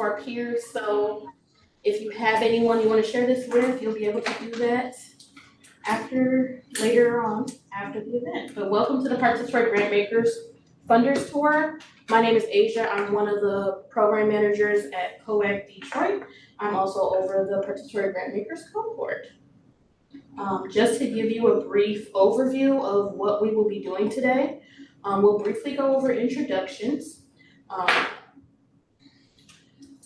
of our peers. So if you have anyone you want to share this with, you'll be able to do that later on after the event. But welcome to the Participatory Grantmakers Funders Tour. My name is Asia. I'm one of the program managers at Co.act Detroit. I'm also over the Participatory Grantmakers cohort. Just to give you a brief overview of what we will be doing today, we'll briefly go over introductions.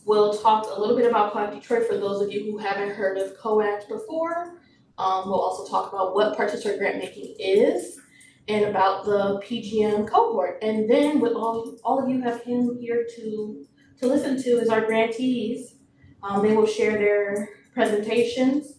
We'll talk a little bit about Co.act Detroit for those of you who haven't heard of Co.act before. We'll also talk about what participatory grant making is and about the PGM cohort. And then what all of you have came here to listen to is our grantees. They will share their presentations,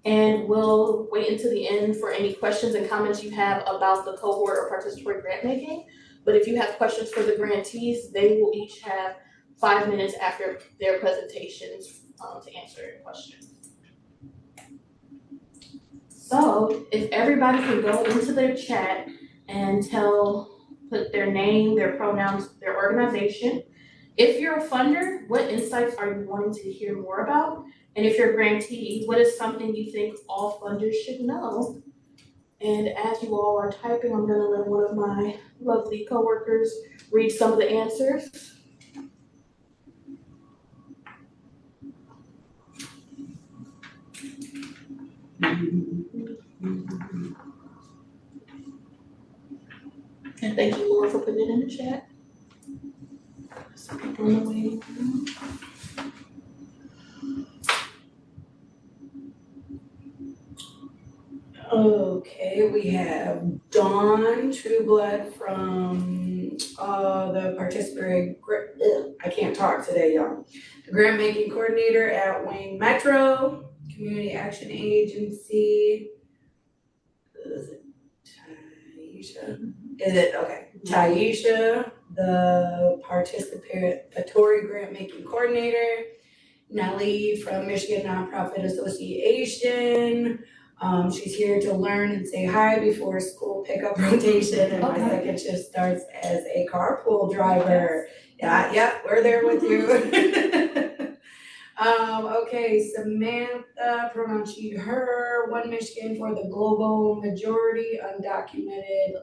and we'll wait until the end for any questions and comments you have about the cohort or participatory grant making. But if you have questions for the grantees, they will each have 5 minutes after their presentations to answer your questions. So if everybody can go into their chat and put their name, their pronouns, their organization. If you're a funder, what insights are you wanting to hear more about? And if you're a grantee, what is something you think all funders should know? And as you all are typing, I'm gonna let one of my lovely coworkers read some of the answers. And thank you, Laura, for putting it in the chat. Some people in the waiting room. Okay, we have Dawn Trueblood from the Participatory, I can't talk today, y'all. The Grant Making Coordinator at Wayne Metro, Community Action Agency. Is it Taisha? Okay. Taisha, the Participatory Grant Making Coordinator. Nellie from Michigan Nonprofit Association. She's here to learn and say hi before school pickup rotation, and my second shift starts as a carpool driver. Yeah, we're there with you. Okay, Samantha, pronoun she, her, One Michigan for the global majority, undocumented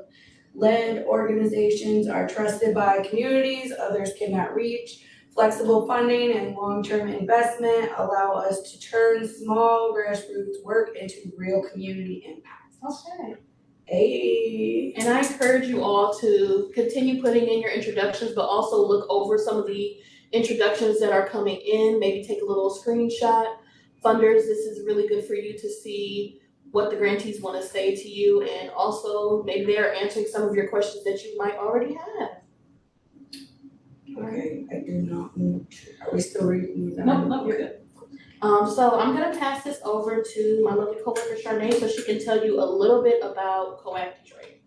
led organizations are trusted by communities others cannot reach. Flexible funding and long-term investment allow us to turn small grassroots work into real community impact. Okay. Hey. And I encourage you all to continue putting in your introductions, but also look over some of the introductions that are coming in. Maybe take a little screenshot. Funders, this is really good for you to see what the grantees want to say to you, and also maybe they are answering some of your questions that you might already have. Okay, I do not need to. Are we still reading? No, you're good. So I'm gonna pass this over to my lovely coworker Charnay so she can tell you a little bit about Co.act Detroit.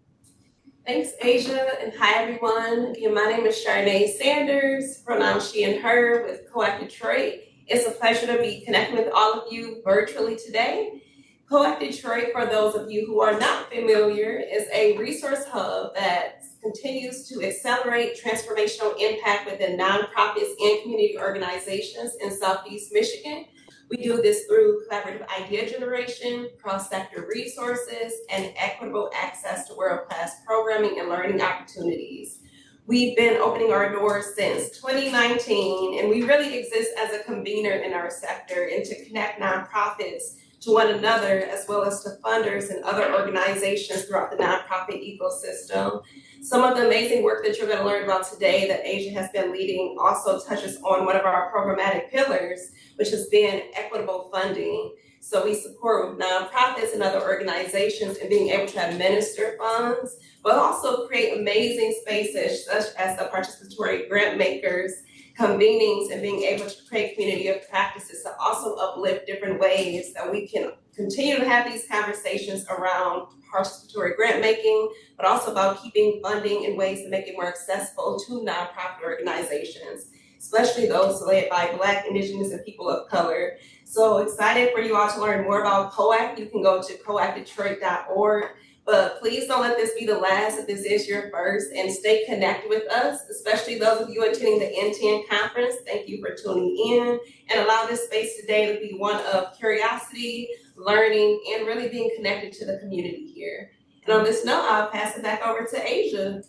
Thanks, Asia, and hi everyone. Again, my name is Charnay Sanders, pronouns she and her with Co.act Detroit. It's a pleasure to be connecting with all of you virtually today. Co.act Detroit, for those of you who are not familiar, is a resource hub that continues to accelerate transformational impact within nonprofits and community organizations in Southeast Michigan. We do this through collaborative idea generation, cross-sector resources, and equitable access to world-class programming and learning opportunities. We've been opening our doors since 2019, and we really exist as a convener in our sector and to connect nonprofits to one another, as well as to funders and other organizations throughout the nonprofit ecosystem. Some of the amazing work that you're going to learn about today that Asia has been leading also touches on one of our programmatic pillars, which has been equitable funding. So we support nonprofits and other organizations in being able to administer funds, but also create amazing spaces such as the participatory grant makers, convenings, and being able to create community of practices to also uplift different ways that we can continue to have these conversations around participatory grant making, but also about keeping funding in ways that make it more accessible to nonprofit organizations, especially those led by Black, Indigenous, and people of color. So excited for you all to learn more about Co.act. You can go to coactdetroit.org. But please don't let this be the last if this is your first, and stay connected with us, especially those of you attending the NTN conference. Thank you for tuning in, and allow this space today to be one of curiosity, learning, and really being connected to the community here. And on this note, I'll pass it back over to Asia.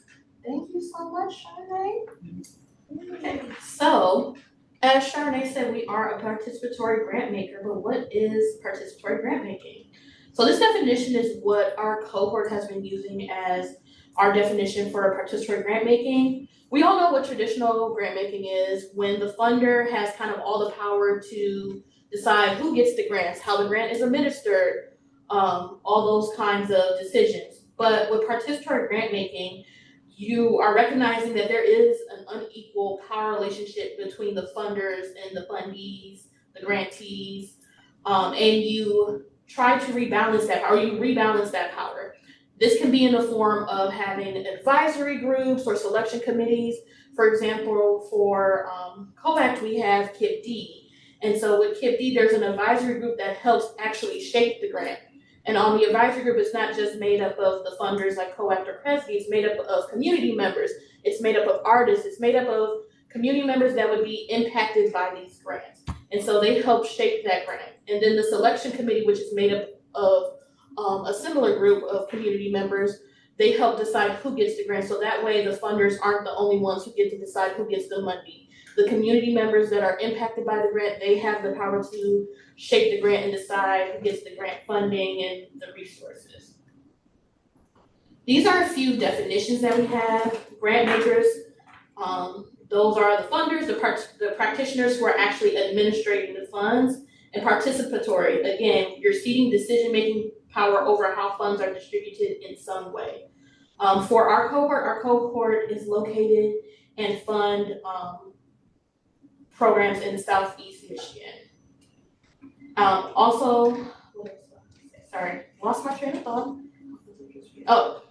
Thank you so much, Charnay. Okay, so as Charnay said, we are a participatory grant maker, but what is participatory grant making? So this definition is what our cohort has been using as our definition for participatory grant making. We all know what traditional grant making is, when the funder has kind of all the power to decide who gets the grants, how the grant is administered, all those kinds of decisions. But with participatory grant making, you are recognizing that there is an unequal power relationship between the funders and the fundees, the grantees, and you try to rebalance that power, you rebalance that power. This can be in the form of having advisory groups or selection committees. For example, for Co.act, we have KIPD. And so with KIPD, there's an advisory group that helps actually shape the grant. And on the advisory group, it's not just made up of the funders like Co.act or Kresge, it's made up of community members, it's made up of artists, it's made up of community members that would be impacted by these grants. And so they help shape that grant. And then the selection committee, which is made up of a similar group of community members, they help decide who gets the grant. So that way the funders aren't the only ones who get to decide who gets the money. The community members that are impacted by the grant, they have the power to shape the grant and decide who gets the grant funding and the resources. These are a few definitions that we have. Grant makers, those are the funders, the practitioners who are actually administrating the funds. And participatory, again, you're ceding decision-making power over how funds are distributed in some way. For our cohort is located and fund programs in Southeast Michigan. Also, sorry, lost my train of thought. Oh,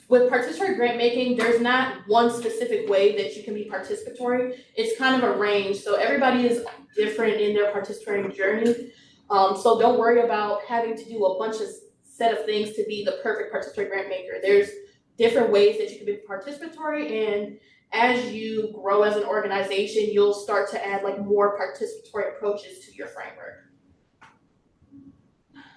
with participatory grant making, there's not one specific way that you can be participatory. It's kind of a range. So everybody is different in their participatory journey. So don't worry about having to do a bunch of set of things to be the perfect participatory grant maker. There's different ways that you can be participatory, and as you grow as an organization, you'll start to add like more participatory approaches to your framework.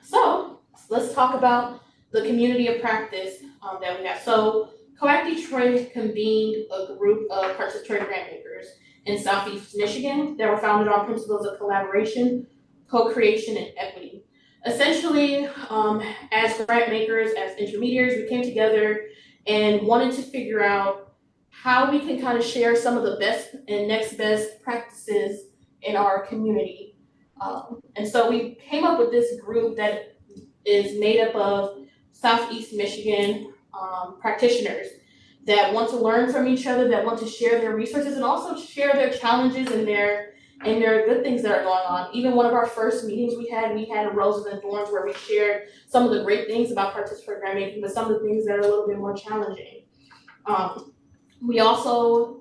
So let's talk about the community of practice that we have. So Co.act Detroit convened a group of participatory grant makers in Southeast Michigan that were founded on principles of collaboration, co-creation, and equity. Essentially, as grant makers, as intermediaries, we came together and wanted to figure out how we can kind of share some of the best and next best practices in our community. And so we came up with this group that is made up of Southeast Michigan practitioners that want to learn from each other, that want to share their resources and also share their challenges and their good things that are going on. Even one of our first meetings we had Roses and Thorns, where we shared some of the great things about participatory grant making, but some of the things that are a little bit more challenging. We also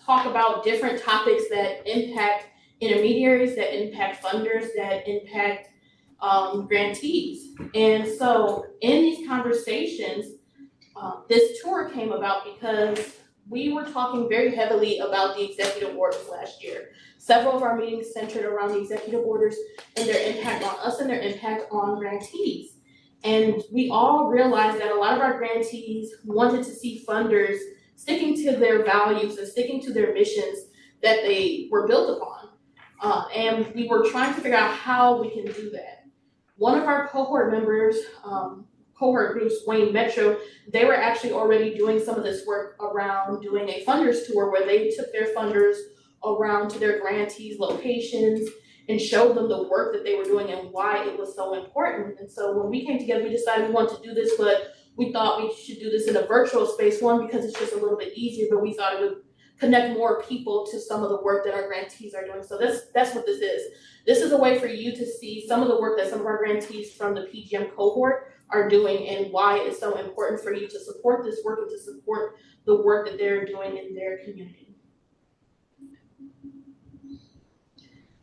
talk about different topics that impact intermediaries, that impact funders, that impact grantees. And so in these conversations, this tour came about because we were talking very heavily about the executive orders last year. Several of our meetings centered around the executive orders and their impact on us and their impact on grantees. And we all realized that a lot of our grantees wanted to see funders sticking to their values and sticking to their missions that they were built upon. And we were trying to figure out how we can do that. One of our cohort members, cohort groups, Wayne Metro, they were actually already doing some of this work around doing a funders tour where they took their funders around to their grantees' locations and showed them the work that they were doing and why it was so important. And so when we came together, we decided we wanted to do this, but we thought we should do this in a virtual space, one, because it's just a little bit easier, but we thought it would connect more people to some of the work that our grantees are doing. So that's what this is. This is a way for you to see some of the work that some of our grantees from the PGM cohort are doing and why it's so important for you to support this work and to support the work that they're doing in their community.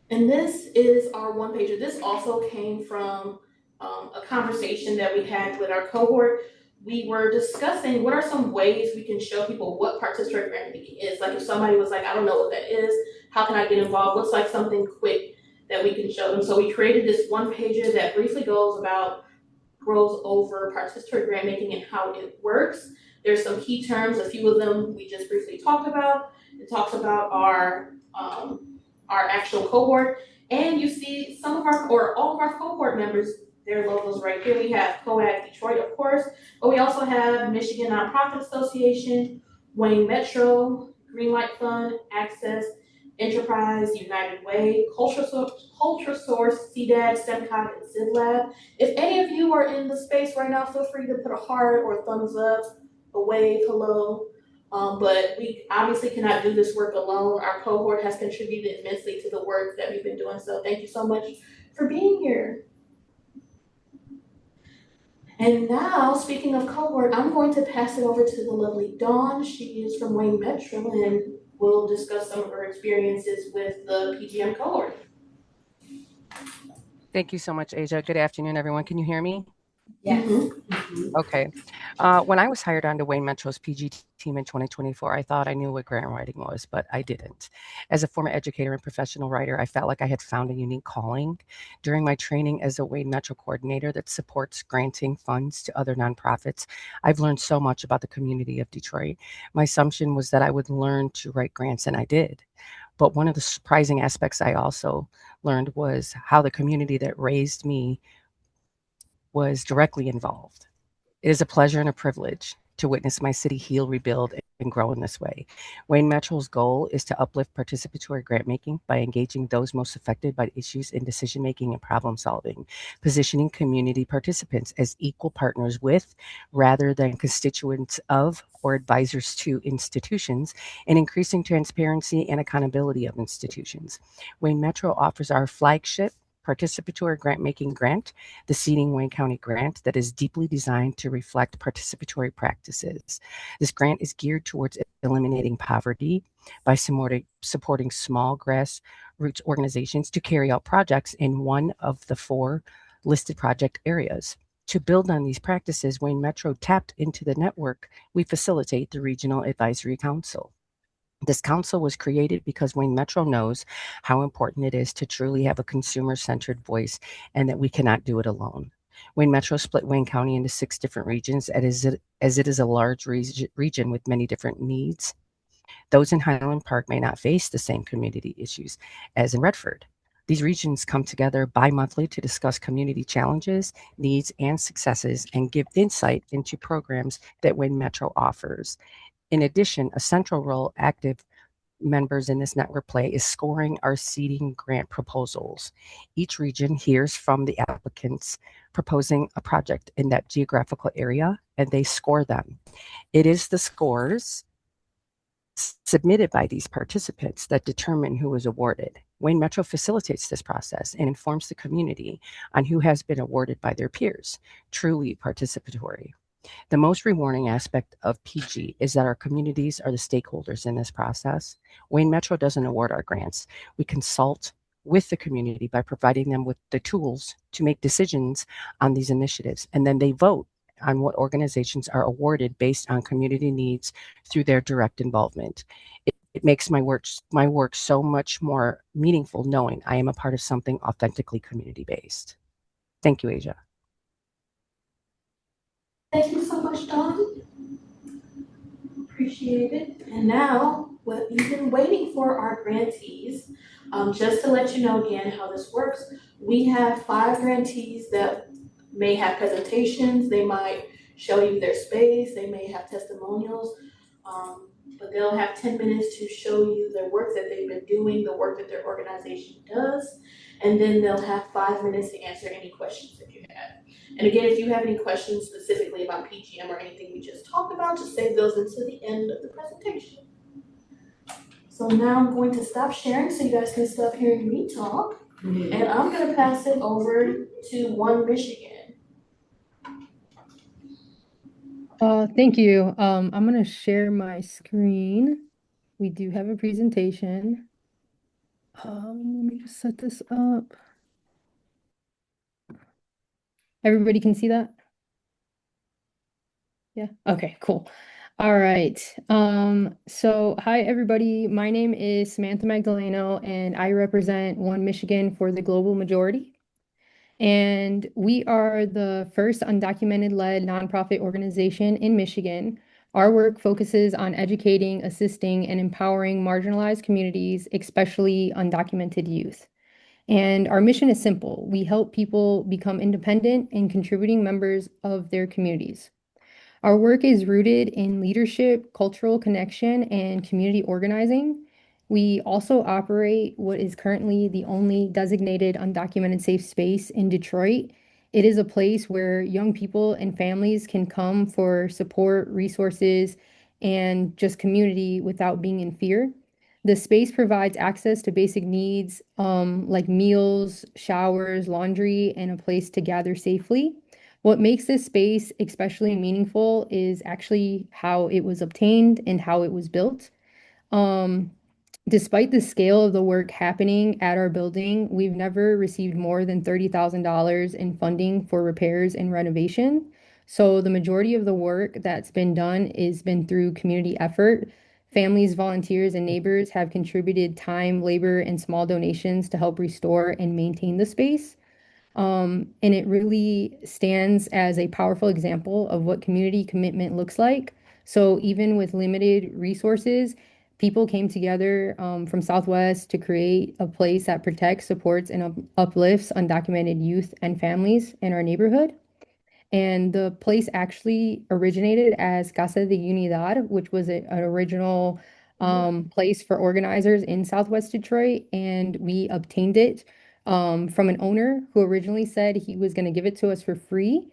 And this is our one-pager. This also came from a conversation that we had with our cohort. we were discussing what are some ways we can show people what participatory grantmaking is. Like if somebody was like, I don't know what that is, how can I get involved? What's like something quick that we can show them? So we created this one pager that briefly goes over participatory grantmaking and how it works. There's some key terms, a few of them we just briefly talked about. It talks about our actual cohort, and you see some of our, or all of our cohort members, their logos right here. We have Co.act Detroit, of course, but we also have Michigan Nonprofit Association, Wayne Metro, Greenlight Fund, Access, Enterprise, United Way, Culture Source, CDAD, STEMCOG, and CivLab. If any of you are in the space right now, feel free to put a heart or a thumbs up, a wave, hello. But we obviously cannot do this work alone. Our cohort has contributed immensely to the work that we've been doing. So thank you so much for being here. And now, speaking of cohort, I'm going to pass it over to the lovely Dawn. She is from Wayne Metro and will discuss some of her experiences with the PGM cohort. Thank you so much, Asia. Good afternoon, everyone. Can you hear me? Yes. Mm-hmm. Okay. When I was hired onto Wayne Metro's PG team in 2024, I thought I knew what grant writing was, but I didn't. As a former educator and professional writer, I felt like I had found a unique calling. During my training as a Wayne Metro coordinator that supports granting funds to other nonprofits, I've learned so much about the community of Detroit. My assumption was that I would learn to write grants, and I did. But one of the surprising aspects I also learned was how the community that raised me was directly involved. It is a pleasure and a privilege to witness my city heal, rebuild, and grow in this way. Wayne Metro's goal is to uplift participatory grant making by engaging those most affected by issues in decision making and problem solving, positioning community participants as equal partners with, rather than constituents of or advisors to institutions, and increasing transparency and accountability of institutions. Wayne Metro offers our flagship participatory grant-making grant, the Seeding Wayne County grant that is deeply designed to reflect participatory practices. This grant is geared towards eliminating poverty by supporting small grassroots organizations to carry out projects in one of the 4 listed project areas. To build on these practices, Wayne Metro tapped into the network we facilitate, the Regional Advisory Council. This council was created because Wayne Metro knows how important it is to truly have a consumer-centered voice and that we cannot do it alone. Wayne Metro split Wayne County into 6 different regions as it is a large region with many different needs. Those in Highland Park may not face the same community issues as in Redford. These regions come together bi-monthly to discuss community challenges, needs, and successes and give insight into programs that Wayne Metro offers. In addition, a central role active members in this network play is scoring our seeding grant proposals. Each region hears from the applicants proposing a project in that geographical area, and they score them. It is the scores submitted by these participants that determine who is awarded. Wayne Metro facilitates this process and informs the community on who has been awarded by their peers, truly participatory. The most rewarding aspect of PG is that our communities are the stakeholders in this process. Wayne Metro doesn't award our grants. We consult with the community by providing them with the tools to make decisions on these initiatives, and then they vote on what organizations are awarded based on community needs through their direct involvement. It makes my work so much more meaningful knowing I am a part of something authentically community-based. Thank you, Asia. Thank you so much, Dawn. Appreciate it. And now, what you've been waiting for are grantees. Just to let you know again how this works, we have 5 grantees that may have presentations, they might show you their space, they may have testimonials, but they'll have 10 minutes to show you the work that they've been doing, the work that their organization does, and then they'll have 5 minutes to answer any questions that you have. And again, if you have any questions specifically about PGM or anything we just talked about, just save those until the end of the presentation. So now I'm going to stop sharing so you guys can stop hearing me talk. And I'm gonna pass it over to One Michigan. Thank you. I'm gonna share my screen. We do have a presentation. Let me just set this up. Everybody can see that? Yeah. Okay, cool. All right. So hi everybody. My name is Samantha Magdaleno and I represent One Michigan for the Global Majority. And we are the first undocumented led nonprofit organization in Michigan. Our work focuses on educating, assisting, and empowering marginalized communities, especially undocumented youth. And our mission is simple. We help people become independent and contributing members of their communities. Our work is rooted in leadership, cultural connection, and community organizing. We also operate what is currently the only designated undocumented safe space in Detroit. It is a place where young people and families can come for support, resources, and just community without being in fear. The space provides access to basic needs like meals, showers, laundry, and a place to gather safely. What makes this space especially meaningful is actually how it was obtained and how it was built. Um, Despite the scale of the work happening at our building, we've never received more than $30,000 in funding for repairs and renovation. So the majority of the work that's been done is been through community effort. Families, volunteers, and neighbors have contributed time, labor, and small donations to help restore and maintain the space. And it really stands as a powerful example of what community commitment looks like. So even with limited resources, people came together from Southwest to create a place that protects, supports, and uplifts undocumented youth and families in our neighborhood. And the place actually originated as Casa de Unidad, which was an original place for organizers in Southwest Detroit. And we obtained it from an owner who originally said he was going to give it to us for free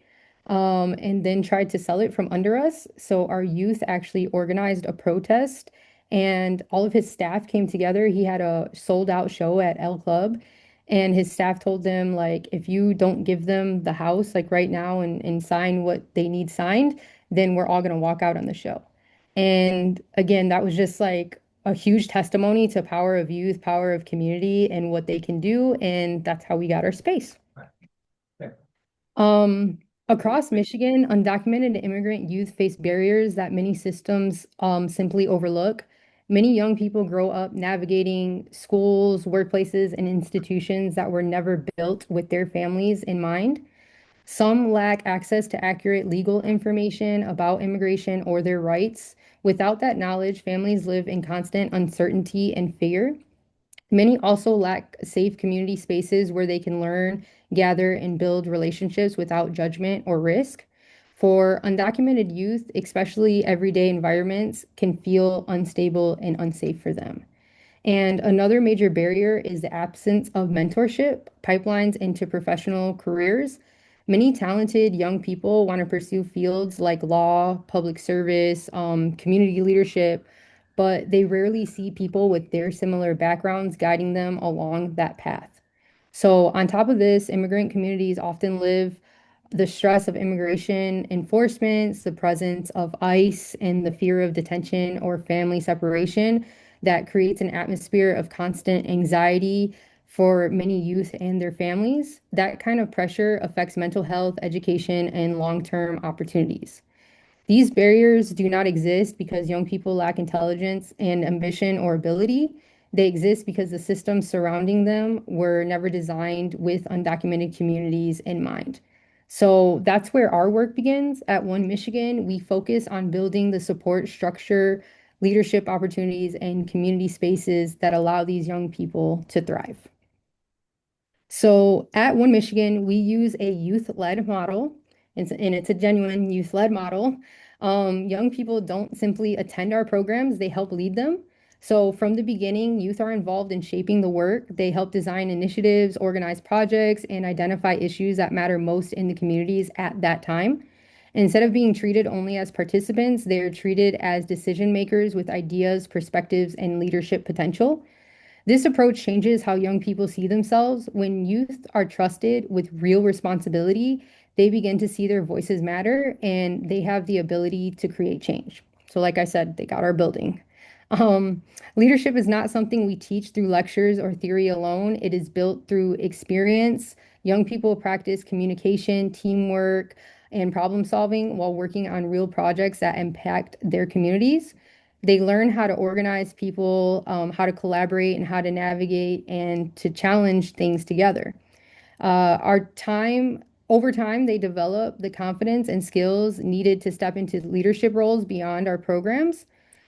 and then tried to sell it from under us. So our youth actually organized a protest and all of his staff came together. He had a sold out show at El Club. And his staff told them, like, if you don't give them the house, like right now, and sign what they need signed, then we're all going to walk out on the show. And again, that was just like a huge testimony to power of youth, power of community, and what they can do. And that's how we got our space. Um, Across Michigan, undocumented immigrant youth face barriers that many systems simply overlook. Many young people grow up navigating schools, workplaces, and institutions that were never built with their families in mind. Some lack access to accurate legal information about immigration or their rights. Without that knowledge, families live in constant uncertainty and fear. Many also lack safe community spaces where they can learn, gather, and build relationships without judgment or risk. For undocumented youth, especially everyday environments can feel unstable and unsafe for them. And another major barrier is the absence of mentorship, pipelines into professional careers. Many talented young people want to pursue fields like law, public service, community leadership, but they rarely see people with their similar backgrounds guiding them along that path. So, on top of this, immigrant communities often live the stress of immigration enforcement, the presence of ICE, and the fear of detention or family separation that creates an atmosphere of constant anxiety for many youth and their families. That kind of pressure affects mental health, education, and long-term opportunities. These barriers do not exist because young people lack intelligence and ambition or ability. They exist because the systems surrounding them were never designed with undocumented communities in mind. So that's where our work begins. At One Michigan, we focus on building the support structure, leadership opportunities, and community spaces that allow these young people to thrive. So at One Michigan, we use a youth-led model, and it's a genuine youth-led model. Young people don't simply attend our programs, they help lead them. So from the beginning, youth are involved in shaping the work. They help design initiatives, organize projects, and identify issues that matter most in the communities at that time. Instead of being treated only as participants, they're treated as decision makers with ideas, perspectives, and leadership potential. This approach changes how young people see themselves. When youth are trusted with real responsibility, they begin to see their voices matter and they have the ability to create change. So, like I said, they got our building. Leadership is not something we teach through lectures or theory alone. It is built through experience. Young people practice communication, teamwork, and problem solving while working on real projects that impact their communities. They learn how to organize people, how to collaborate, and how to navigate and to challenge things together. Our time Over time, they develop the confidence and skills needed to step into leadership roles beyond our programs.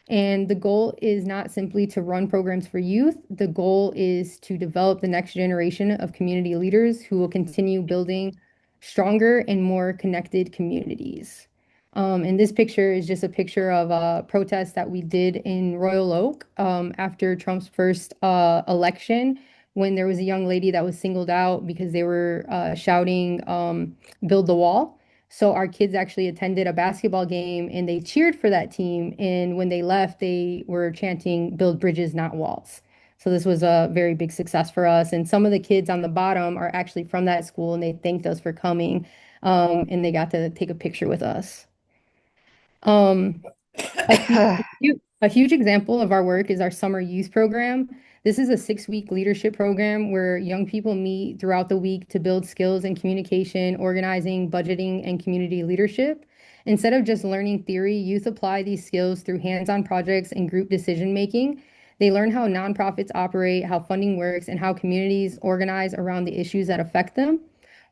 And the goal is not simply to run programs for youth. The goal is to develop the next generation of community leaders who will continue building stronger and more connected communities. And this picture is just a picture of a protest that we did in Royal Oak after Trump's first election, when there was a young lady that was singled out because they were shouting, build the wall. So our kids actually attended a basketball game and they cheered for that team. And when they left, they were chanting, build bridges, not walls. So this was a very big success for us. And some of the kids on the bottom are actually from that school and they thanked us for coming. And they got to take a picture with us. Um, a huge example of our work is our summer youth program. This is a 6-week leadership program where young people meet throughout the week to build skills in communication, organizing, budgeting, and community leadership. Instead of just learning theory, youth apply these skills through hands-on projects and group decision making. They learn how nonprofits operate, how funding works, and how communities organize around the issues that affect them.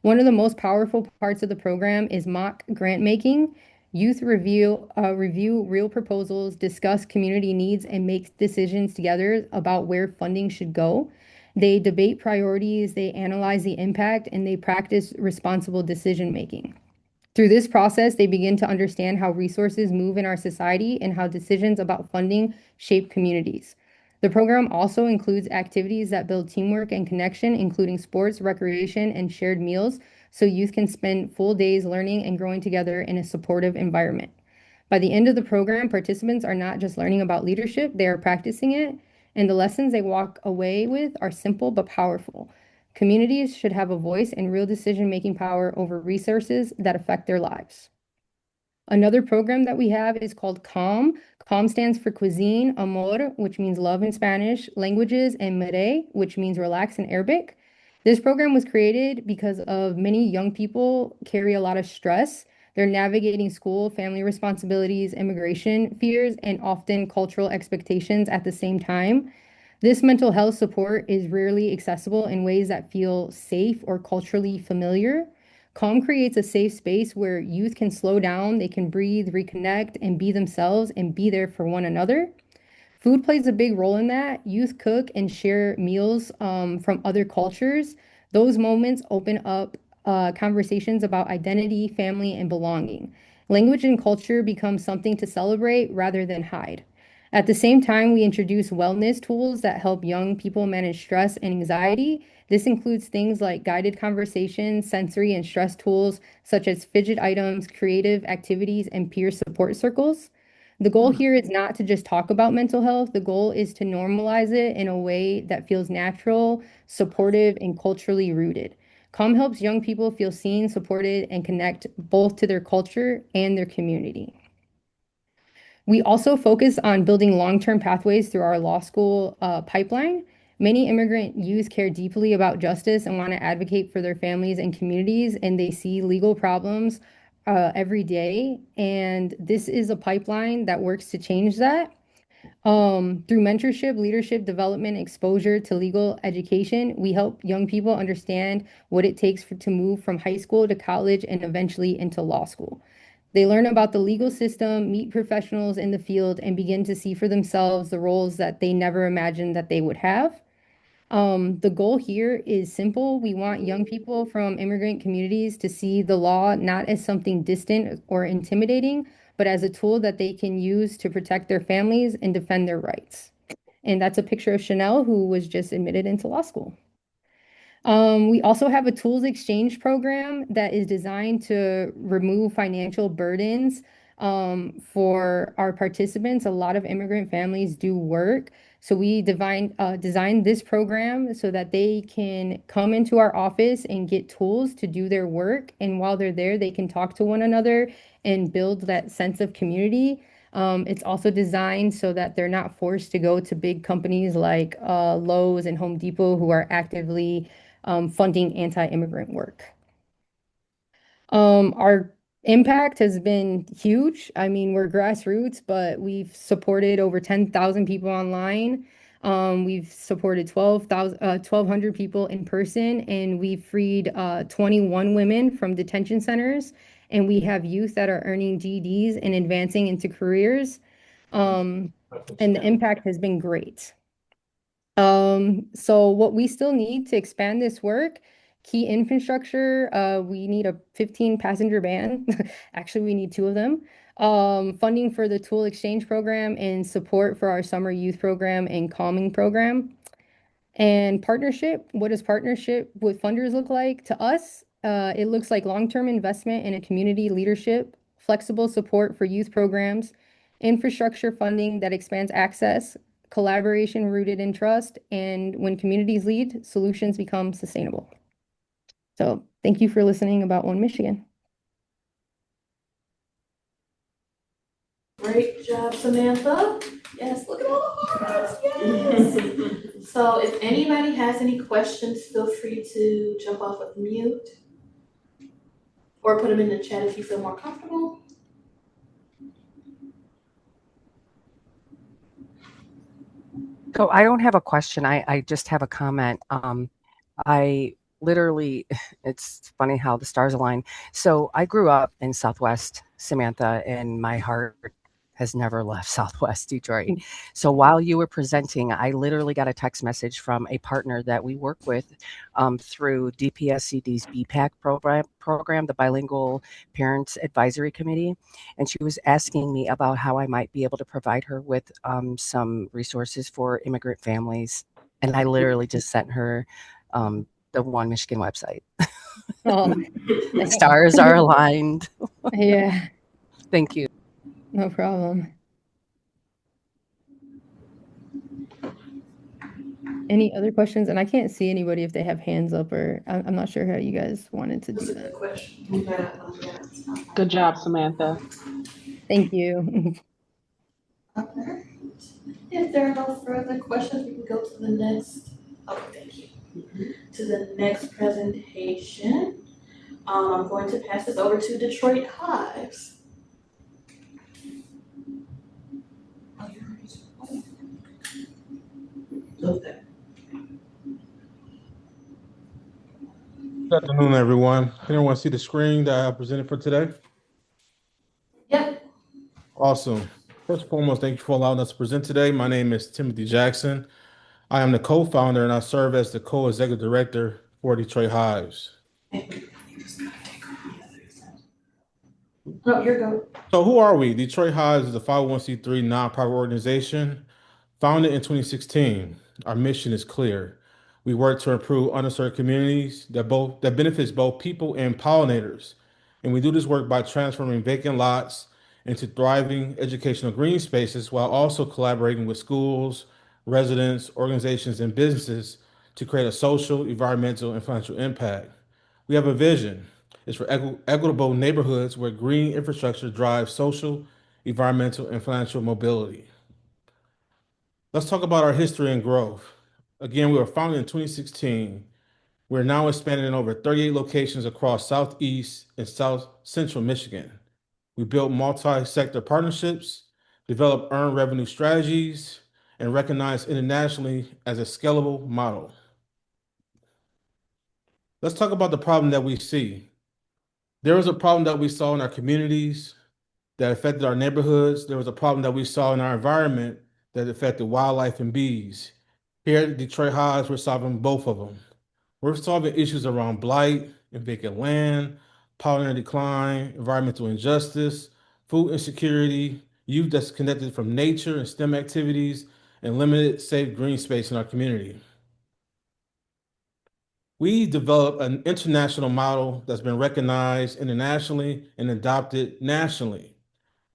One of the most powerful parts of the program is mock grant making. Youth review real proposals, discuss community needs, and make decisions together about where funding should go. They debate priorities, they analyze the impact, and they practice responsible decision making. Through this process, they begin to understand how resources move in our society and how decisions about funding shape communities. The program also includes activities that build teamwork and connection, including sports, recreation, and shared meals, so youth can spend full days learning and growing together in a supportive environment. By the end of the program, participants are not just learning about leadership, they are practicing it, and the lessons they walk away with are simple but powerful. Communities should have a voice and real decision-making power over resources that affect their lives. Another program that we have is called CALM. CALM stands for Cuisine, Amor, which means love in Spanish, languages, and Mere, which means relax in Arabic. This program was created because of many young people carry a lot of stress. They're navigating school, family responsibilities, immigration fears, and often cultural expectations at the same time. This mental health support is rarely accessible in ways that feel safe or culturally familiar. Calm creates a safe space where youth can slow down, they can breathe, reconnect, and be themselves and be there for one another. Food plays a big role in that. Youth cook and share meals from other cultures. Those moments open up conversations about identity, family, and belonging. Language and culture become something to celebrate rather than hide. At the same time, we introduce wellness tools that help young people manage stress and anxiety. This includes things like guided conversations, sensory and stress tools, such as fidget items, creative activities, and peer support circles. The goal here is not to just talk about mental health. The goal is to normalize it in a way that feels natural, supportive, and culturally rooted. Calm helps young people feel seen, supported, and connect both to their culture and their community. We also focus on building long-term pathways through our law school pipeline. Many immigrant youth care deeply about justice and want to advocate for their families and communities, and they see legal problems every day. And this is a pipeline that works to change that. Through mentorship, leadership development, exposure to legal education, we help young people understand what it takes to move from high school to college and eventually into law school. They learn about the legal system, meet professionals in the field, and begin to see for themselves the roles that they never imagined that they would have. The goal here is simple. We want young people from immigrant communities to see the law not as something distant or intimidating, but as a tool that they can use to protect their families and defend their rights. And that's a picture of Chanel, who was just admitted into law school. We also have a tools exchange program that is designed to remove financial burdens for our participants. A lot of immigrant families do work. So we designed this program so that they can come into our office and get tools to do their work. And while they're there, they can talk to one another and build that sense of community. It's also designed so that they're not forced to go to big companies like Lowe's and Home Depot, who are actively funding anti-immigrant work. Our Impact has been huge. I mean, we're grassroots, but we've supported over 10,000 people online. We've supported 1,200 people in person, and we've freed 21 women from detention centers. And we have youth that are earning GEDs and advancing into careers. And the impact has been great. So what we still need to expand this work, key infrastructure, we need a 15 passenger van. Actually, we need two of them. Funding for the tool exchange program and support for our summer youth program and calming program. And partnership, what does partnership with funders look like? To us, it looks like long-term investment in a community leadership, flexible support for youth programs, infrastructure funding that expands access, collaboration rooted in trust, and when communities lead, solutions become sustainable. So thank you for listening about One Michigan. Great job, Samantha. Yes, look at all the hearts, yes. So if anybody has any questions, feel free to jump off of mute or put them in the chat if you feel more comfortable. So I don't have a question. I just have a comment. I literally, it's funny how the stars align. So I grew up in Southwest Samantha, and my heart has never left Southwest Detroit. So while you were presenting, I literally got a text message from a partner that we work with through DPSCD's BPAC program, the Bilingual Parents Advisory Committee. And she was asking me about how I might be able to provide her with some resources for immigrant families. And I literally just sent her the One Michigan website. Oh, The stars are aligned. yeah, Thank you. no problem. Any other questions? And I can't see anybody if they have hands up, or I'm not sure how you guys wanted to do That's a that. good question. We got Good job, Samantha. Thank you. Okay. If there are no further questions, we can go to the next. Okay, thank you. To the next presentation. I'm going to pass this over to Detroit Hives. Okay. Good afternoon, everyone. Anyone see the screen that I presented for today? Yep. Awesome. First and foremost, thank you for allowing us to present today. My name is Timothy Jackson. I am the co-founder and I serve as the co-executive director for Detroit Hives. No, you're good. So who are we? Detroit Hives is a 501c3 nonprofit organization founded in 2016. Our mission is clear. We work to improve underserved communities that benefits both people and pollinators. And we do this work by transforming vacant lots into thriving educational green spaces while also collaborating with schools, residents, organizations, and businesses to create a social, environmental, and financial impact. We have a vision. It's for equitable neighborhoods where green infrastructure drives social, environmental, and financial mobility. Let's talk about our history and growth. Again, we were founded in 2016. We're now expanding in over 38 locations across Southeast and South Central Michigan. We built multi-sector partnerships, developed earned revenue strategies, and recognized internationally as a scalable model. Let's talk about the problem that we see. There was a problem that we saw in our communities that affected our neighborhoods. There was a problem that we saw in our environment that affected wildlife and bees. Here at Detroit Hives, we're solving both of them. We're solving issues around blight and vacant land, pollinator decline, environmental injustice, food insecurity, youth disconnected from nature and STEM activities, and limited safe green space in our community. We developed an international model that's been recognized internationally and adopted nationally,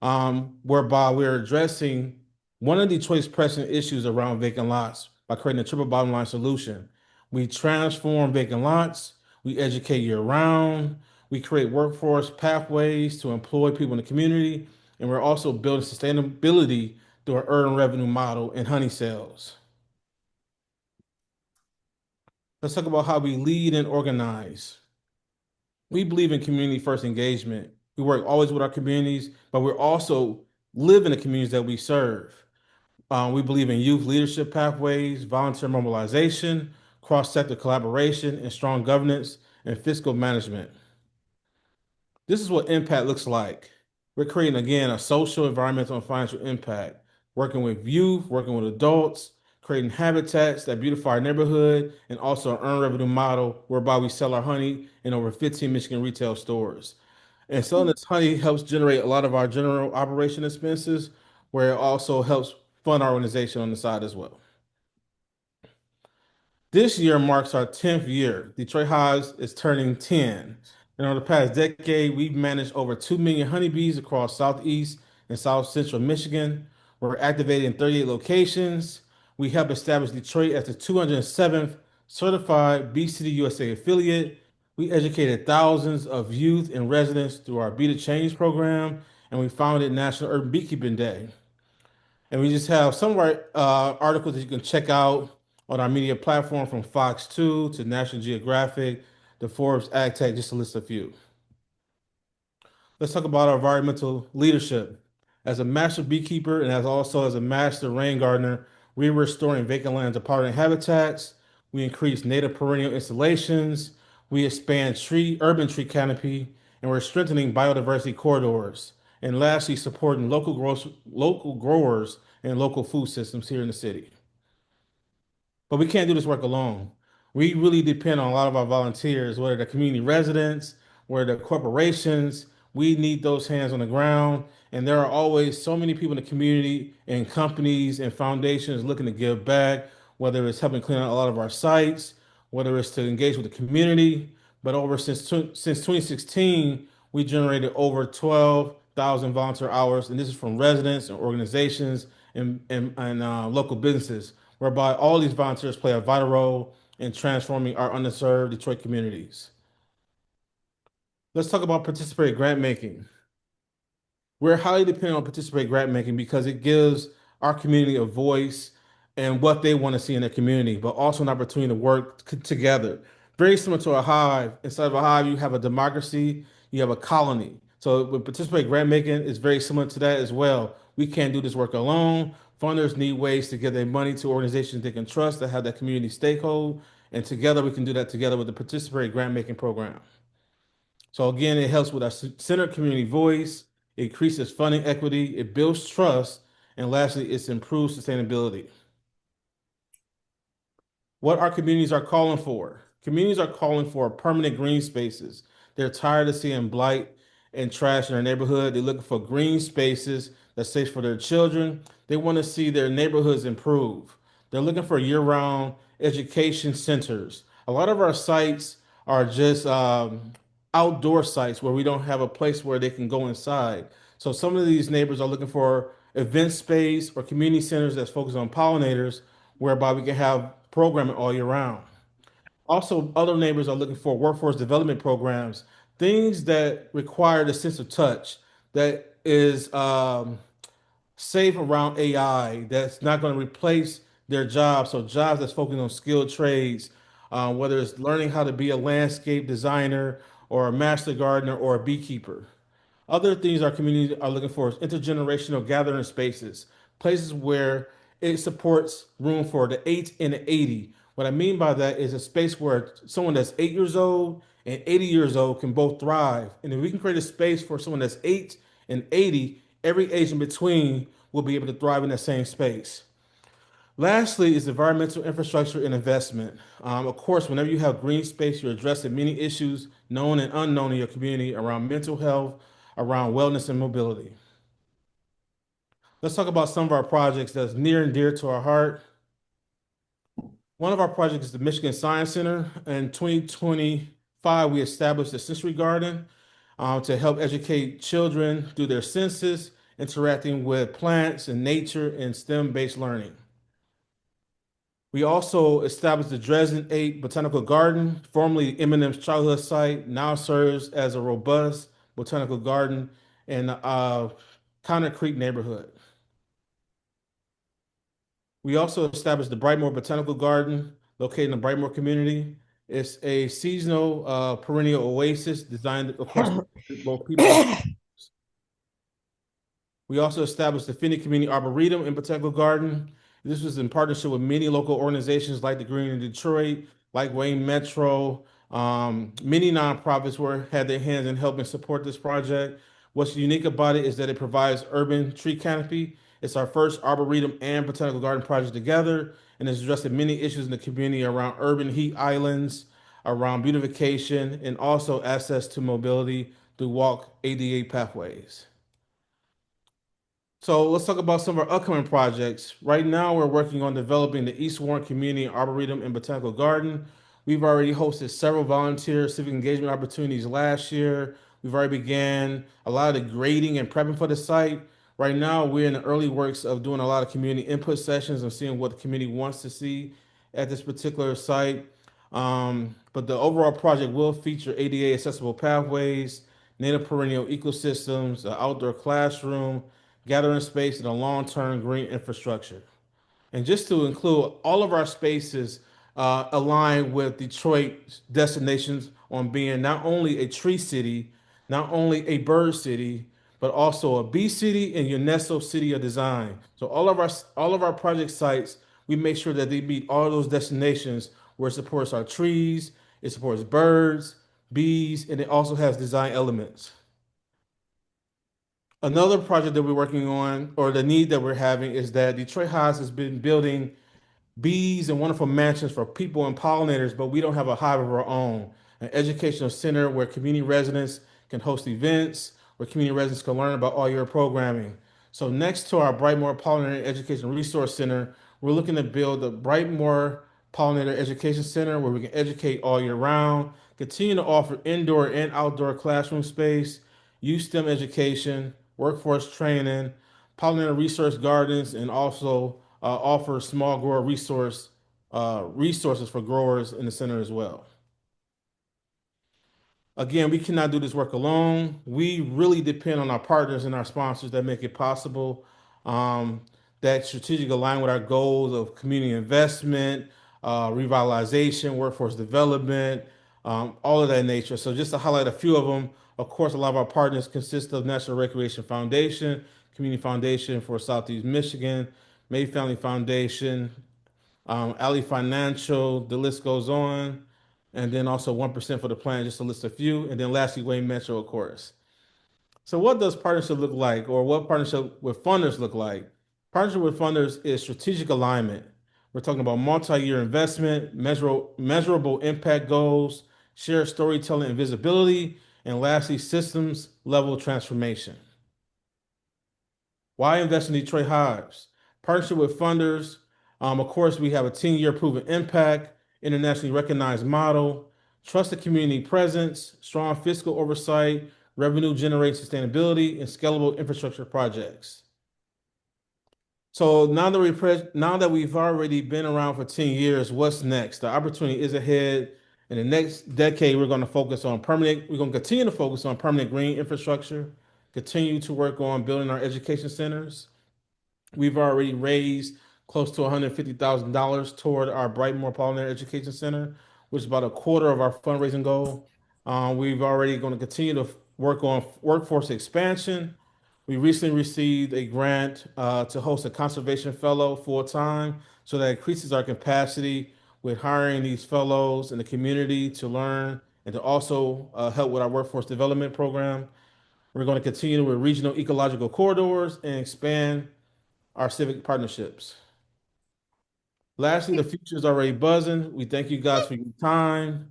whereby we're addressing one of Detroit's pressing issues around vacant lots by creating a triple bottom line solution. We transform vacant lots, we educate year round, we create workforce pathways to employ people in the community, and we're also building sustainability through our earned revenue model and honey sales. Let's talk about how we lead and organize. We believe in community first engagement. We work always with our communities, but we're also live in the communities that we serve. We believe in youth leadership pathways, volunteer mobilization, cross-sector collaboration, and strong governance and fiscal management. This is what impact looks like. We're creating, again, a social, environmental, and financial impact, working with youth, working with adults, creating habitats that beautify our neighborhood, and also an earned revenue model whereby we sell our honey in over 15 Michigan retail stores. And selling this honey helps generate a lot of our general operation expenses, where it also helps fund our organization on the side as well. This year marks our 10th year. Detroit Hives is turning 10. And over the past decade, we've managed over 2 million honeybees across Southeast and South Central Michigan. We're activated in 38 locations. We helped establish Detroit as the 207th certified Bee City USA affiliate. We educated thousands of youth and residents through our Bee to Change program, and we founded National Urban Beekeeping Day. And we just have some of our articles that you can check out on our media platform from Fox 2 to National Geographic, the Forbes Ag Tech, just to list a few. Let's talk about our environmental leadership. As a master beekeeper and as a master rain gardener, we're restoring vacant lands to pollinate habitats. We increase native perennial installations. We expand urban tree canopy, and we're strengthening biodiversity corridors. And lastly, supporting local growers and local food systems here in the city. But we can't do this work alone. We really depend on a lot of our volunteers, whether they're community residents, whether they're corporations. We need those hands on the ground. And there are always so many people in the community and companies and foundations looking to give back, whether it's helping clean out a lot of our sites, whether it's to engage with the community. But since 2016, we generated over 12,000 volunteer hours, and this is from residents and organizations and local businesses, whereby all these volunteers play a vital role in transforming our underserved Detroit communities. Let's talk about participatory grant making. We're highly dependent on participatory grant making because it gives our community a voice and what they want to see in their community, but also an opportunity to work together. Very similar to a hive. Inside of a hive, you have a democracy, you have a colony. So with participatory grant making, it's very similar to that as well. We can't do this work alone. Funders need ways to get their money to organizations they can trust that have that community stakehold. And together we can do that together with the participatory grant making program. So again, it helps with our centered community voice, it increases funding equity, it builds trust, and lastly, it's improved sustainability. What our communities are calling for. Communities are calling for permanent green spaces. They're tired of seeing blight and trash in their neighborhood. They're looking for green spaces that's safe for their children. They want to see their neighborhoods improve. They're looking for year-round education centers. A lot of our sites are just outdoor sites where we don't have a place where they can go inside. So some of these neighbors are looking for event space or community centers that's focused on pollinators, whereby we can have programming all year round. Also, other neighbors are looking for workforce development programs, things that require the sense of touch, that is safe around AI, that's not going to replace their jobs. So jobs that's focusing on skilled trades, whether it's learning how to be a landscape designer or a master gardener or a beekeeper. Other things our community are looking for is intergenerational gathering spaces, places where it supports room for the 8 and the 80. What I mean by that is a space where someone that's 8 years old and 80 years old can both thrive. And if we can create a space for someone that's 8 and 80, every age in between will be able to thrive in that same space. Lastly is environmental infrastructure and investment. Of course, whenever you have green space, you're addressing many issues known and unknown in your community around mental health, around wellness and mobility. Let's talk about some of our projects that's near and dear to our heart. One of our projects is the Michigan Science Center. In 2025, we established a sensory garden to help educate children through their senses, interacting with plants and nature and STEM-based learning. We also established the Dresden 8 Botanical Garden, formerly Eminem's childhood site, now serves as a robust botanical garden in Conner Creek neighborhood. We also established the Brightmoor Botanical Garden located in the Brightmoor community. It's a seasonal perennial oasis designed, of course, both people and we also established the Finney Community Arboretum in Botanical Garden. This was in partnership with many local organizations like the Green in Detroit, like Wayne Metro. Many nonprofits had their hands in helping support this project. What's unique about it is that it provides urban tree canopy. It's our first arboretum and botanical garden project together, and it's addressing many issues in the community around urban heat islands, around beautification, and also access to mobility through walk ADA pathways. So let's talk about some of our upcoming projects. Right now, we're working on developing the East Warren Community Arboretum and Botanical Garden. We've already hosted several volunteer civic engagement opportunities last year. We've already began a lot of the grading and prepping for the site. Right now, we're in the early works of doing a lot of community input sessions and seeing what the community wants to see at this particular site. But the overall project will feature ADA accessible pathways, native perennial ecosystems, an outdoor classroom, gathering space, and a long-term green infrastructure. And just to include, all of our spaces align with Detroit's destinations on being not only a tree city, not only a bird city, but also a bee city and UNESCO City of Design. So all of our project sites, we make sure that they meet all of those destinations where it supports our trees, it supports birds, bees, and it also has design elements. Another project that we're working on, or the need that we're having, is that Detroit Hives has been building bees and wonderful mansions for people and pollinators, but we don't have a hive of our own. An educational center where community residents can host events, where community residents can learn about all your programming. So next to our Brightmoor Pollinator Education Resource Center, we're looking to build the Brightmoor Pollinator Education Center where we can educate all year round, continue to offer indoor and outdoor classroom space, youth STEM education, workforce training, pollinator resource gardens, and also offer small grower resources for growers in the center as well. Again, we cannot do this work alone. We really depend on our partners and our sponsors that make it possible. Um, that strategic align with our goals of community investment, revitalization, workforce development, all of that nature. So just to highlight a few of them, of course, a lot of our partners consist of National Recreation Foundation, Community Foundation for Southeast Michigan, May Family Foundation, Alley Financial, the list goes on. And then also 1% for the plan, just to list a few. And then lastly, Wayne Metro, of course. So what does partnership look like, or what partnership with funders look like? Partnership with funders is strategic alignment. We're talking about multi-year investment, measurable impact goals, shared storytelling and visibility, and lastly, systems level transformation. Why invest in Detroit Hives? Partnership with funders. Of course, we have a 10-year proven impact, internationally recognized model, trusted community presence, strong fiscal oversight, revenue generating sustainability, and scalable infrastructure projects. So now that we've already been around for 10 years, what's next? The opportunity is ahead. In the next decade, we're going to continue to focus on permanent green infrastructure, continue to work on building our education centers. We've already raised close to $150,000 toward our Brightmoor Pollinator Education Center, which is about a quarter of our fundraising goal. We've already going to continue to work on workforce expansion. We recently received a grant to host a conservation fellow full time, so that increases our capacity with hiring these fellows in the community to learn and to also help with our workforce development program. We're going to continue with regional ecological corridors and expand our civic partnerships. Lastly, the future is already buzzing. We thank you guys for your time.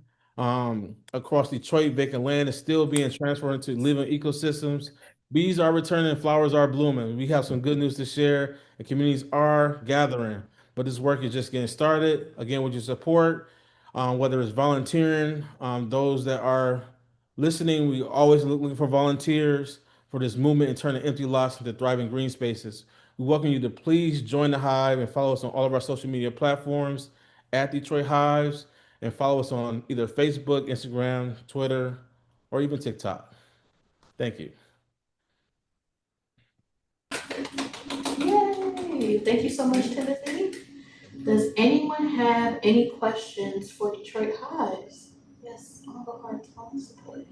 Across Detroit, vacant land is still being transferred into living ecosystems. Bees are returning and flowers are blooming. We have some good news to share, and communities are gathering. But this work is just getting started. Again, with your support, whether it's volunteering, those that are listening, we always looking for volunteers for this movement and turning empty lots into thriving green spaces. We welcome you to please join the Hive and follow us on all of our social media platforms at Detroit Hives, and follow us on either Facebook, Instagram, Twitter, or even TikTok. Thank you. Yay! Thank you so much, Timothy. Does anyone have any questions for Detroit Hives? Yes, all the hearts, all the support.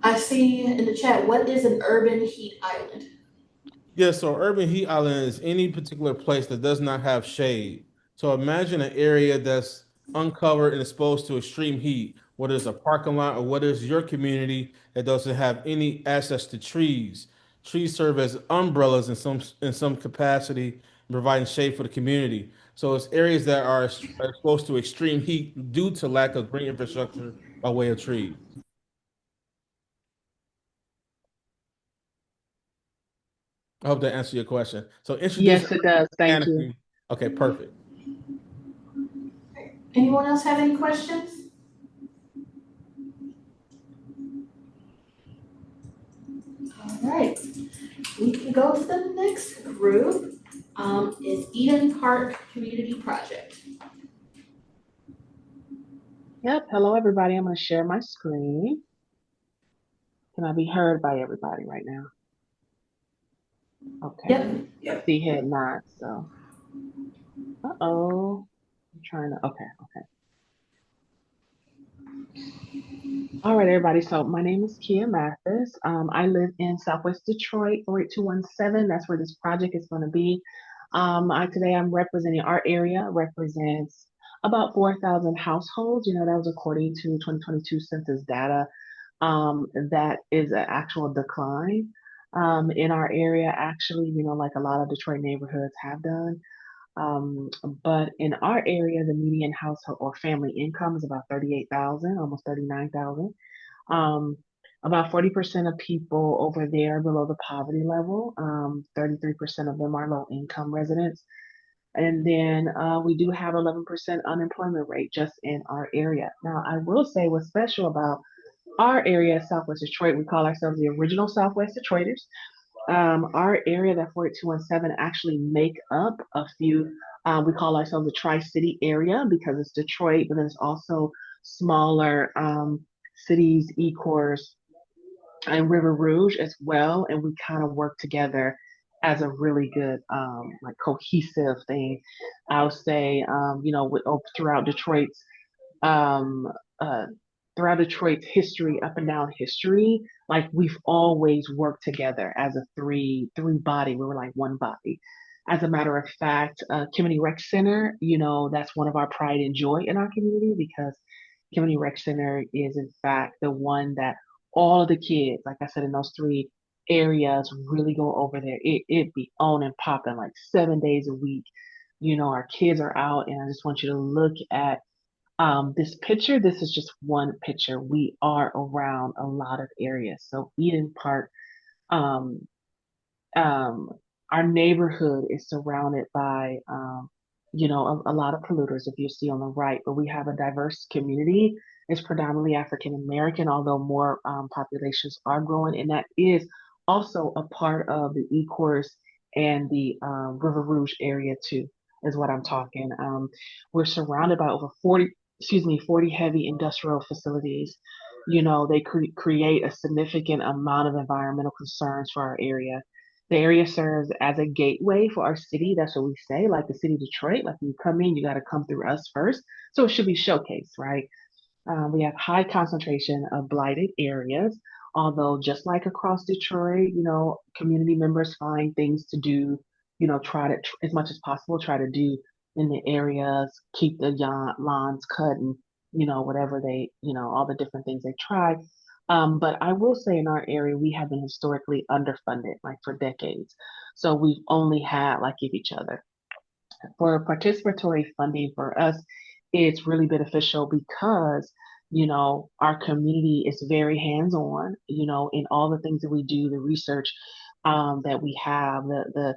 I see in the chat, what is an urban heat island? Yeah, so urban heat island is any particular place that does not have shade. So imagine an area that's uncovered and exposed to extreme heat, whether it's a parking lot or whether it's your community that doesn't have any access to trees. Trees serve as umbrellas in some capacity, providing shade for the community. So it's areas that are exposed to extreme heat due to lack of green infrastructure by way of trees. I hope that answered your question. So introduce Yes, it does. Thank you. organically. Okay, perfect. Anyone else have any questions? All right, we can go to the next group, is Eden Park Community Project. Yep. Hello, everybody. I'm going to share my screen. Can I be heard by everybody right now? Okay. Yep. See head nods. So, uh-oh. I'm trying to, okay. All right, everybody. So my name is Kia Mathis. I live in Southwest Detroit, 48217. That's where this project is going to be. Today I'm representing our area, represents about 4,000 households. You know, that was according to 2022 census data. That is an actual decline in our area, actually, you know, like a lot of Detroit neighborhoods have done. Um, but in our area, the median household or family income is about 38,000, almost 39,000. Um, about 40% of people over there are below the poverty level. 33% of them are low income residents. And then we do have 11% unemployment rate just in our area. Now, I will say what's special about our area, Southwest Detroit, we call ourselves the original Southwest Detroiters. Our area, that 48217, actually make up a few. We call ourselves the Tri-City area because it's Detroit, but there's also smaller cities, Ecorse, and River Rouge as well, and we kind of work together as a really good like cohesive thing. I'll say, you know, throughout Detroit's um, uh, history, up and down history, like we've always worked together as a three body. We were like one body. As a matter of fact, Community Rec Center, you know, that's one of our pride and joy in our community because Community Rec Center is in fact the one that all of the kids, like I said, in those three areas really go over there. It be on and popping like 7 days a week. You know, our kids are out, and I just want you to look at this picture. This is just one picture. We are around a lot of areas. So Eden Park, um, um, our neighborhood is surrounded by, you know, a lot of polluters, if you see on the right, but we have a diverse community. It's predominantly African American, although more populations are growing, and that is also a part of the Ecorse and the River Rouge area too, is what I'm talking. We're surrounded by over 40 heavy industrial facilities. You know, they create a significant amount of environmental concerns for our area. The area serves as a gateway for our city. That's what we say, like the city of Detroit. Like when you come in, you got to come through us first. So it should be showcased, right? We have high concentration of blighted areas, although just like across Detroit, you know, community members find things to do, you know, try to, as much as possible, try to do in the areas, keep the lawns cut and, you know, whatever they, you know, all the different things they try. But I will say in our area, we have been historically underfunded, like for decades. So we've only had like give each other. For participatory funding for us, it's really beneficial because, you know, our community is very hands-on, you know, in all the things that we do, the research that we have, the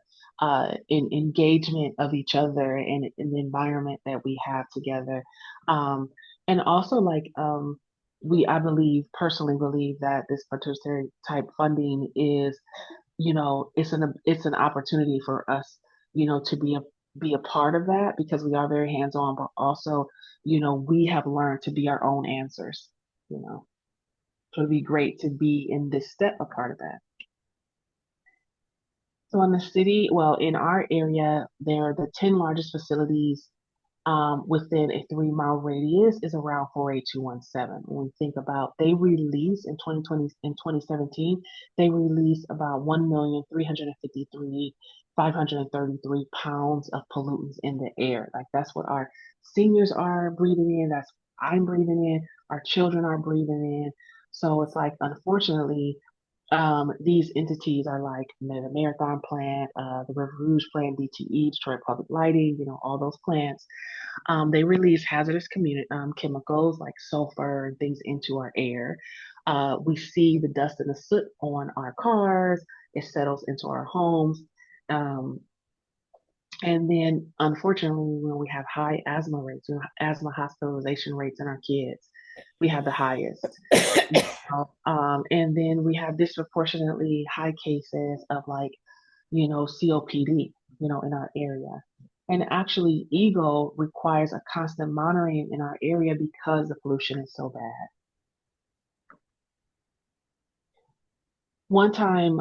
engagement of each other and in the environment that we have together. Um, and also like I believe, personally believe that this participatory type funding is, you know, it's an opportunity for us, you know, to be a part of that because we are very hands on, but also, you know, we have learned to be our own answers, you know. So it'd be great to be in this step a part of that. So in the city, well, in our area, there are the 10 largest facilities within a 3 mile radius is around 48217. When we think about, they released in 2017, they released about 1,353,533 pounds of pollutants in the air. Like that's what our seniors are breathing in. That's I'm breathing in. Our children are breathing in. So it's like, unfortunately, these entities are like the Marathon plant, the River Rouge plant, DTE, Detroit Public Lighting, all those plants. They release hazardous chemicals like sulfur and things into our air. We see the dust and the soot on our cars. It settles into our homes. Um, and then, unfortunately, when we have high asthma rates, asthma hospitalization rates in our kids, we have the highest. And then we have disproportionately high cases of like, COPD, in our area. And actually, EGO requires a constant monitoring in our area because the pollution is so bad. One time,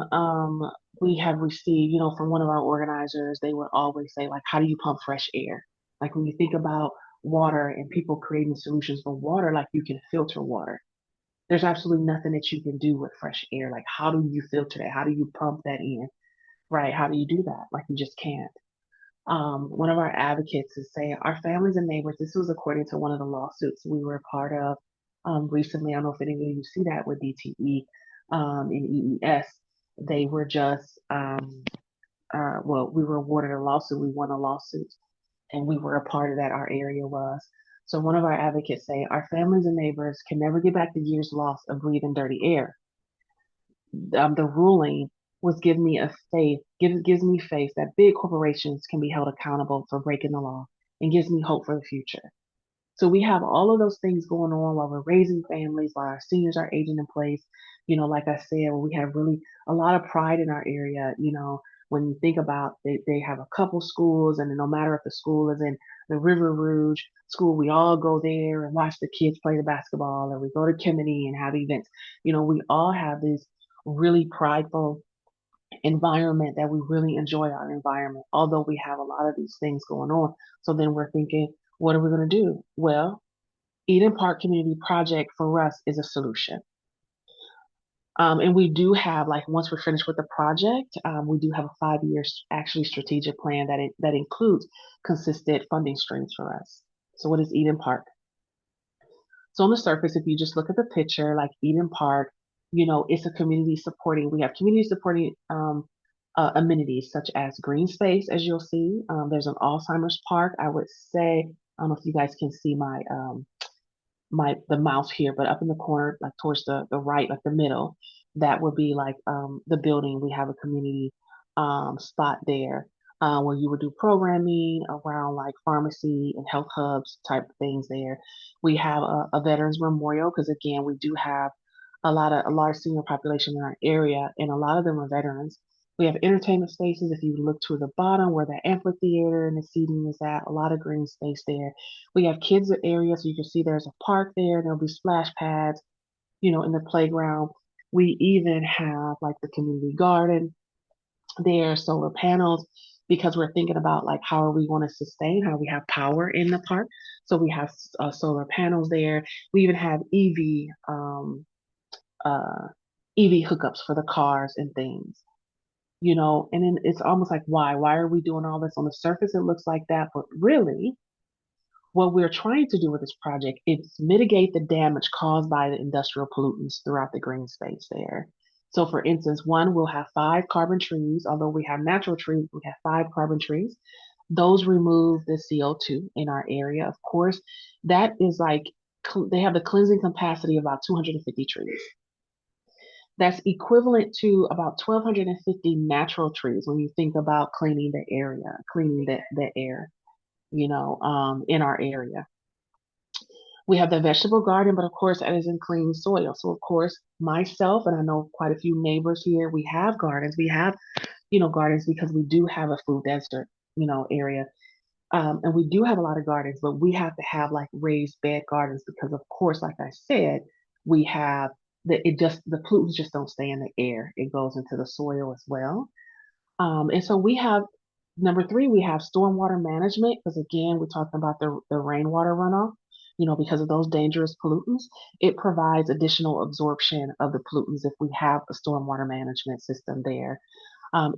we have received, from one of our organizers, they would always say, like, how do you pump fresh air? Like when you think about water and people creating solutions for water, like you can filter water. There's absolutely nothing that you can do with fresh air. Like, how do you filter that? How do you pump that in? Right? How do you do that? Like, you just can't. One of our advocates is saying our families and neighbors, this was according to one of the lawsuits we were a part of recently. I don't know if any of you see that with DTE and EES. They were just, we were awarded a lawsuit. We won a lawsuit and we were a part of that. Our area was. So one of our advocates say our families and neighbors can never get back the years lost of breathing dirty air. The ruling was gives me faith that big corporations can be held accountable for breaking the law and gives me hope for the future. So we have all of those things going on while we're raising families, while our seniors are aging in place. Like I said, we have really a lot of pride in our area. When you think about they have a couple schools, and no matter if the school is in the River Rouge school, we all go there and watch the kids play the basketball, or we go to Kemeny and have events. We all have this really prideful environment that we really enjoy our environment, although we have a lot of these things going on. So then we're thinking, what are we going to do? Well, Eden Park Community Project for us is a solution. And we do have, like, once we're finished with the project, we do have a 5-year actually strategic plan that includes consistent funding streams for us. So what is Eden Park? So on the surface, if you just look at the picture, like Eden Park, it's a we have community supporting amenities such as green space, as you'll see. There's an Alzheimer's park. I would say, I don't know if you guys can see the mouse here, but up in the corner, like towards the right, like the middle, that would be like the building. We have a community spot there where you would do programming around like pharmacy and health hubs type things there. We have a veterans memorial because again, we do have a large senior population in our area, and a lot of them are veterans. We have entertainment spaces. If you look to the bottom where the amphitheater and the seating is at, a lot of green space there. We have kids areas, so you can see there's a park there. There'll be splash pads, in the playground. We even have like the community garden there, solar panels, because we're thinking about like how are we going to sustain, how we have power in the park. So we have solar panels there. We even have EV hookups for the cars and things. And then it's almost like, why are we doing all this? On the surface, it looks like that, but really, what we're trying to do with this project is mitigate the damage caused by the industrial pollutants throughout the green space there. So for instance, we'll have 5 carbon trees. Although we have natural trees, we have 5 carbon trees. Those remove the CO2 in our area. Of course, that is like, they have the cleansing capacity of about 250 trees. That's equivalent to about 1,250 natural trees when you think about cleaning the area, cleaning the air, in our area. We have the vegetable garden, but of course that is in clean soil. So of course, myself, and I know quite a few neighbors here, we have gardens. We have, gardens because we do have a food desert, area. And we do have a lot of gardens, but we have to have like raised bed gardens because of course, like I said, we have the pollutants just don't stay in the air. It goes into the soil as well. And so we have Number three, we have stormwater management, because again, we're talking about the rainwater runoff, because of those dangerous pollutants. It provides additional absorption of the pollutants if we have a stormwater management system there.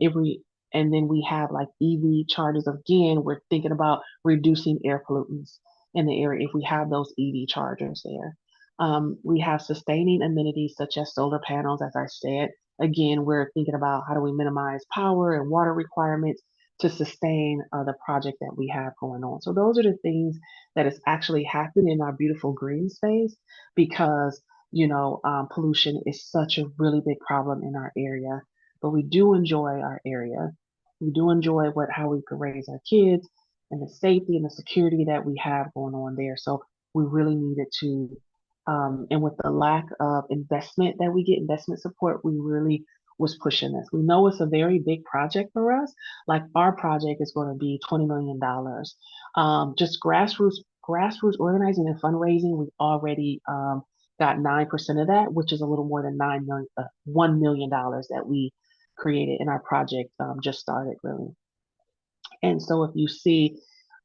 If we and then we have like EV chargers. Again, we're thinking about reducing air pollutants in the area if we have those EV chargers there. We have sustaining amenities such as solar panels, as I said. Again, we're thinking about how do we minimize power and water requirements to sustain the project that we have going on. So those are the things that is actually happening in our beautiful green space because pollution is such a really big problem in our area. But we do enjoy our area. We do enjoy how we could raise our kids and the safety and the security that we have going on there. So we really needed to, and with the lack of investment that we get, investment support, we really was pushing this. We know it's a very big project for us. Like our project is going to be $20 million. Just grassroots organizing and fundraising, we already got 9% of that, which is a little more than $1 million that we created in our project just started really. And so if you see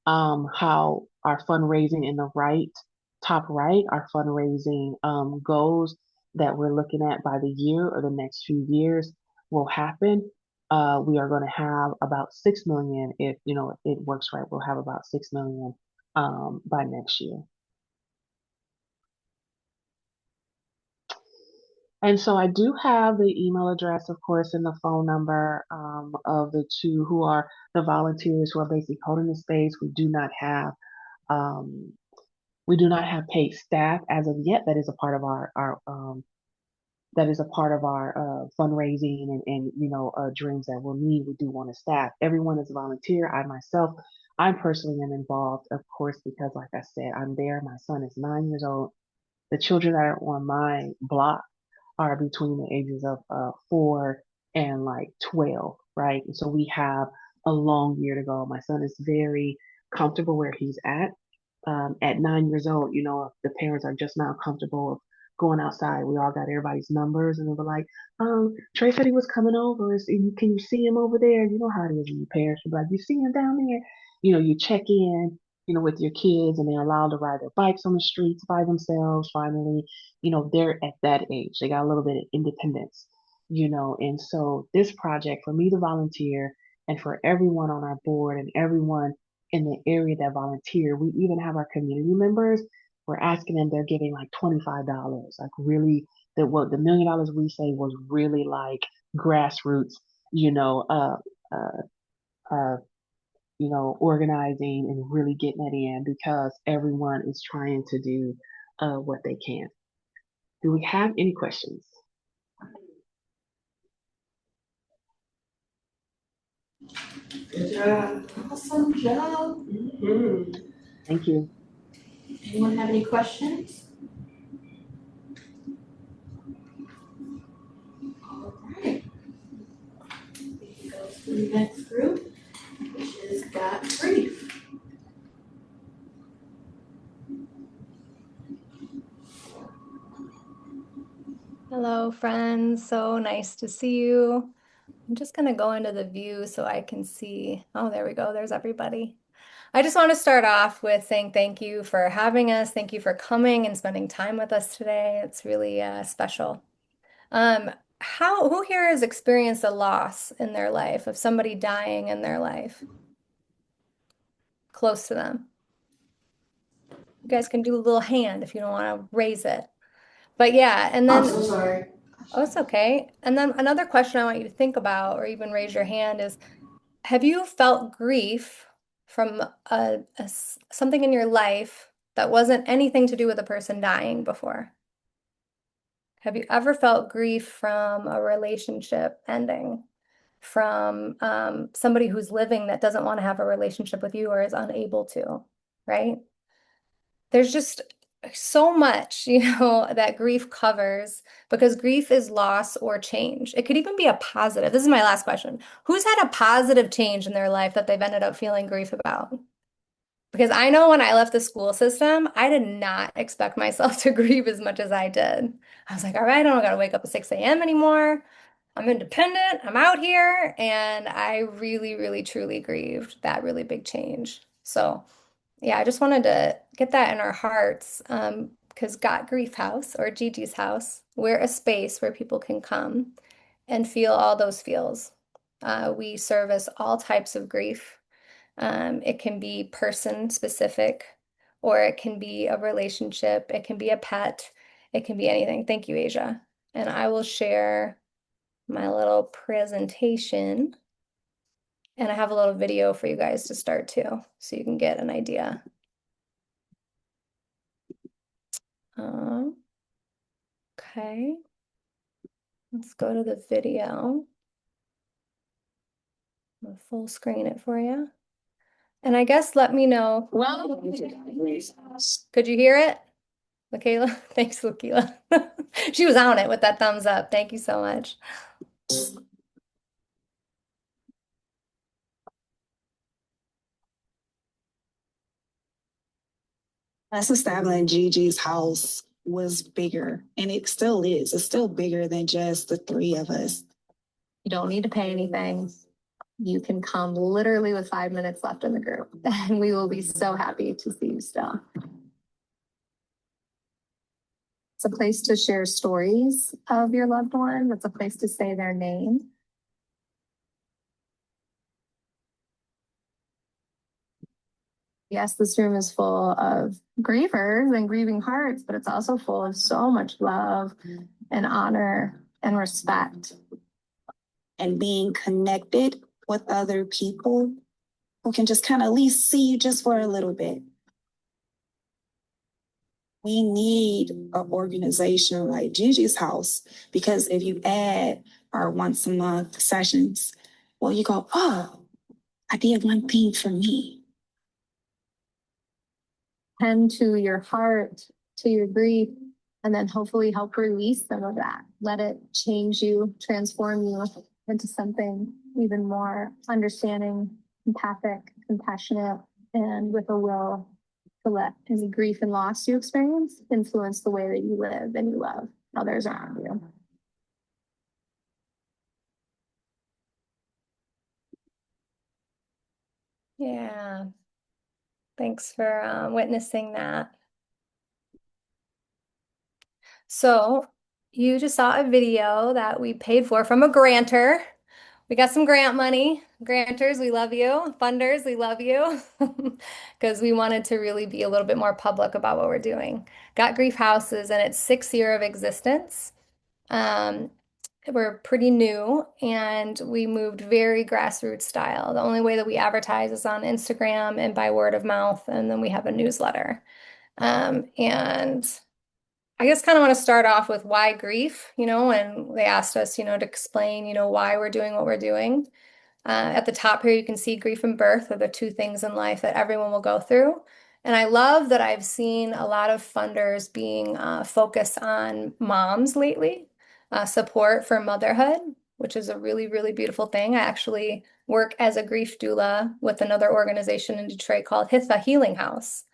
how our fundraising in the top right, our fundraising goals that we're looking at by the year or the next few years will happen. We are going to have about 6 million if it works right. We'll have about 6 million by next year. And so I do have the email address, of course, and the phone number of the two who are the volunteers who are basically holding the space. Um, we do not have paid staff as of yet. That is a part of our fundraising and dreams that we'll need. We do want a staff. Everyone is a volunteer. I personally am involved, of course, because like I said, I'm there. My son is 9 years old. The children that are on my block are between the ages of 4 and like 12, right? And so we have a long year to go. My son is very comfortable where he's at. At 9 years old, if the parents are just not comfortable going outside, we all got everybody's numbers, and they were like, Trey said he was coming over. Can you see him over there? You know how it is when your parents are like, you see him down there? You check in, with your kids, and they're allowed to ride their bikes on the streets by themselves. Finally, they're at that age. They got a little bit of independence, and so this project for me to volunteer and for everyone on our board and everyone in the area that volunteer, we even have our community members. We're asking them, they're giving like $25. Like really, what the $1 million we say was really like grassroots, you know, uh, uh, uh, organizing and really getting it in because everyone is trying to do what they can. Do we have any questions? Good job. Awesome job. Thank you. Anyone have any questions? All right. We can go to the next group, which is Got Grief. Hello, friends. So nice to see you. I'm just going to go into the view so I can see. Oh, there we go. There's everybody. I just want to start off with saying thank you for having us. Thank you for coming and spending time with us today. It's really special. Who here has experienced a loss in their life, of somebody dying in their life, close to them? You guys can do a little hand if you don't want to raise it. But yeah, and then I'm so sorry. Oh, it's okay. And then another question I want you to think about, or even raise your hand, is have you felt grief from something in your life that wasn't anything to do with a person dying before? Have you ever felt grief from a relationship ending, from somebody who's living that doesn't want to have a relationship with you or is unable to, right? There's just so much, that grief covers, because grief is loss or change. It could even be a positive. This is my last question. Who's had a positive change in their life that they've ended up feeling grief about? Because I know when I left the school system, I did not expect myself to grieve as much as I did. I was like, all right, I don't gotta wake up at 6 a.m. anymore. I'm independent, I'm out here, and I really, really, truly grieved that really big change. So, yeah, I just wanted to get that in our hearts, because Got Grief House or Gigi's house, we're a space where people can come and feel all those feels. We service all types of grief. It can be person specific, or it can be a relationship, it can be a pet, it can be anything. Thank you, Asia. And I will share my little presentation. And I have a little video for you guys to start too, so you can get an idea. Okay, let's go to the video. I'll full screen it for you. And I guess let me know. Well, could you hear it? Lakayla? Thanks, Lakayla. She was on it with that thumbs up. Thank you so much. Us establishing Gigi's house was bigger, and it still is. It's still bigger than just the three of us. You don't need to pay anything. You can come literally with 5 minutes left in the group, and we will be so happy to see you still. It's a place to share stories of your loved one. It's a place to say their name. Yes, this room is full of grievers and grieving hearts, but it's also full of so much love and honor and respect. And being connected with other people who can just kind of at least see you just for a little bit. We need an organization like Gigi's house, because if you add our once a month sessions, well, you go, oh, I did one thing for me. Tend to your heart, to your grief, and then hopefully help release some of that. Let it change you, transform you into something even more understanding, empathic, compassionate, and with a will to let any grief and loss you experience influence the way that you live and you love others around you. Yeah. Thanks for witnessing that. So you just saw a video that we paid for from a grantor. We got some grant money. Grantors, we love you. Funders, we love you. Because we wanted to really be a little bit more public about what we're doing. Got Grief Houses in its 6th year of existence. We're pretty new, and we moved very grassroots style. The only way that we advertise is on Instagram and by word of mouth, and then we have a newsletter. And I just kind of want to start off with why grief, and they asked us, to explain, why we're doing what we're doing. At the top here, you can see grief and birth are the 2 things in life that everyone will go through. And I love that I've seen a lot of funders being focused on moms lately, support for motherhood, which is a really, really beautiful thing. I actually work as a grief doula with another organization in Detroit called Hitha Healing House,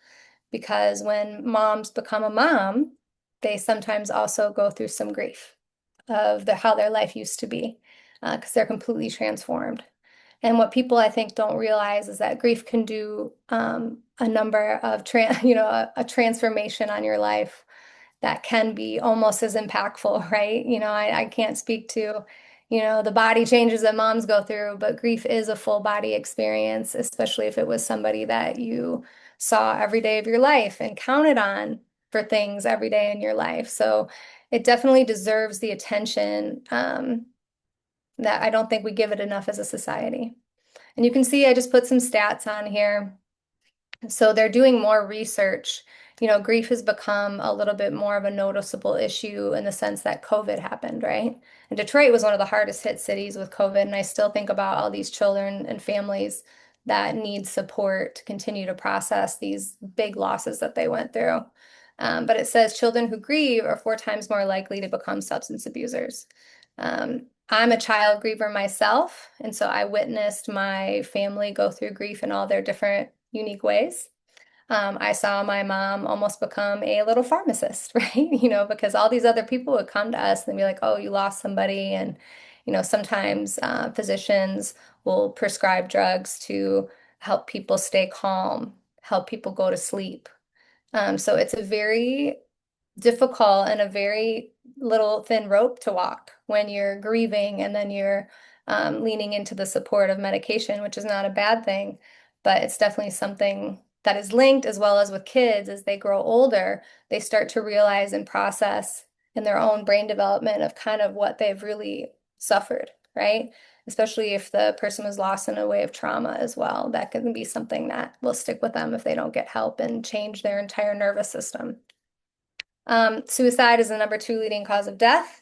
because when moms become a mom, they sometimes also go through some grief of how their life used to be, because they're completely transformed. And what people, I think, don't realize is that grief can do a number of a transformation on your life that can be almost as impactful, right? I can't speak to, the body changes that moms go through, but grief is a full body experience, especially if it was somebody that you saw every day of your life and counted on for things every day in your life. So it definitely deserves the attention that I don't think we give it enough as a society. And you can see I just put some stats on here. So they're doing more research. Grief has become a little bit more of a noticeable issue in the sense that COVID happened, right? And Detroit was one of the hardest hit cities with COVID. And I still think about all these children and families that need support to continue to process these big losses that they went through. But it says children who grieve are 4 times more likely to become substance abusers. I'm a child griever myself, and so I witnessed my family go through grief in all their different unique ways. I saw my mom almost become a little pharmacist, right? Because all these other people would come to us and be like, oh, you lost somebody, and Sometimes physicians will prescribe drugs to help people stay calm, help people go to sleep. So it's a very difficult and a very little thin rope to walk when you're grieving and then you're leaning into the support of medication, which is not a bad thing, but it's definitely something that is linked as well as with kids as they grow older, they start to realize and process in their own brain development of kind of what they've really suffered, right? Especially if the person was lost in a way of trauma as well. That can be something that will stick with them if they don't get help and change their entire nervous system. Suicide is the #2 leading cause of death.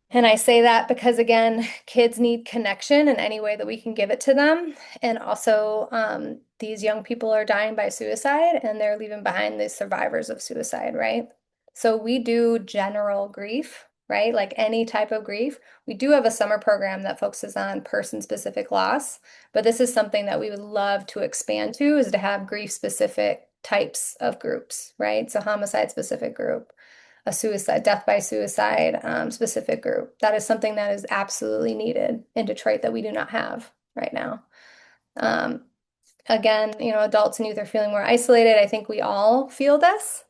And I say that because, again, kids need connection in any way that we can give it to them. And also, these young people are dying by suicide and they're leaving behind the survivors of suicide, right? So we do general grief, right? Like any type of grief. We do have a summer program that focuses on person-specific loss, but this is something that we would love to expand to, is to have grief-specific types of groups, right? So homicide-specific group, a suicide, death by suicide specific group. That is something that is absolutely needed in Detroit that we do not have right now. Again, adults and youth are feeling more isolated. I think we all feel this.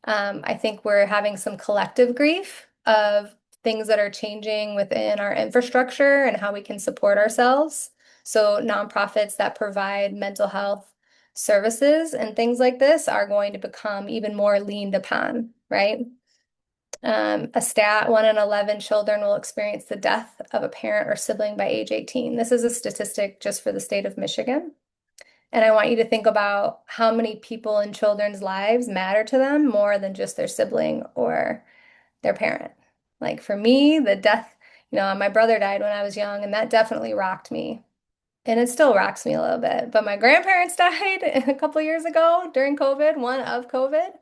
I think we're having some collective grief of things that are changing within our infrastructure and how we can support ourselves. So nonprofits that provide mental health services and things like this are going to become even more leaned upon, right? A stat, 1 in 11 children will experience the death of a parent or sibling by age 18. This is a statistic just for the state of Michigan. And I want you to think about how many people in children's lives matter to them more than just their sibling or their parent. Like for me, the death, my brother died when I was young, and that definitely rocked me. And it still rocks me a little bit. But my grandparents died a couple years ago during COVID, one of COVID.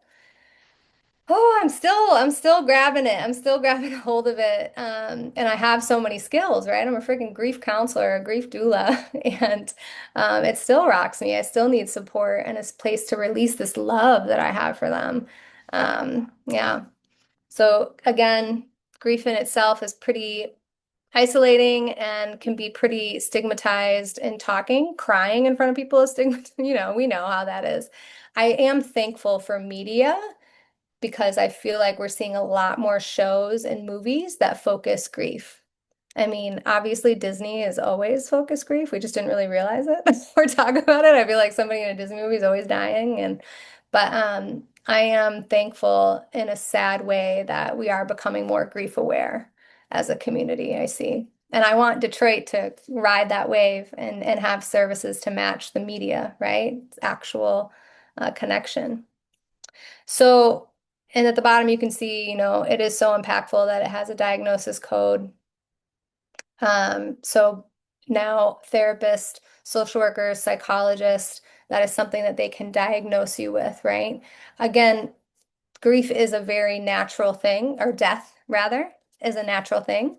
Oh, I'm still grabbing it. I'm still grabbing a hold of it. And I have so many skills, right? I'm a freaking grief counselor, a grief doula, and it still rocks me. I still need support and a place to release this love that I have for them. Yeah. So again, grief in itself is pretty isolating and can be pretty stigmatized in talking. Crying in front of people is stigmatized. We know how that is. I am thankful for media because I feel like we're seeing a lot more shows and movies that focus grief. I mean, obviously Disney is always focused grief. We just didn't really realize it or talk about it. I feel like somebody in a Disney movie is always dying, but I am thankful in a sad way that we are becoming more grief aware as a community, I see. And I want Detroit to ride that wave and have services to match the media, right? Actual connection. So, and at the bottom, you can see, it is so impactful that it has a diagnosis code. So now therapists, social workers, psychologists, that is something that they can diagnose you with, right? Again, grief is a very natural thing, or death rather, is a natural thing.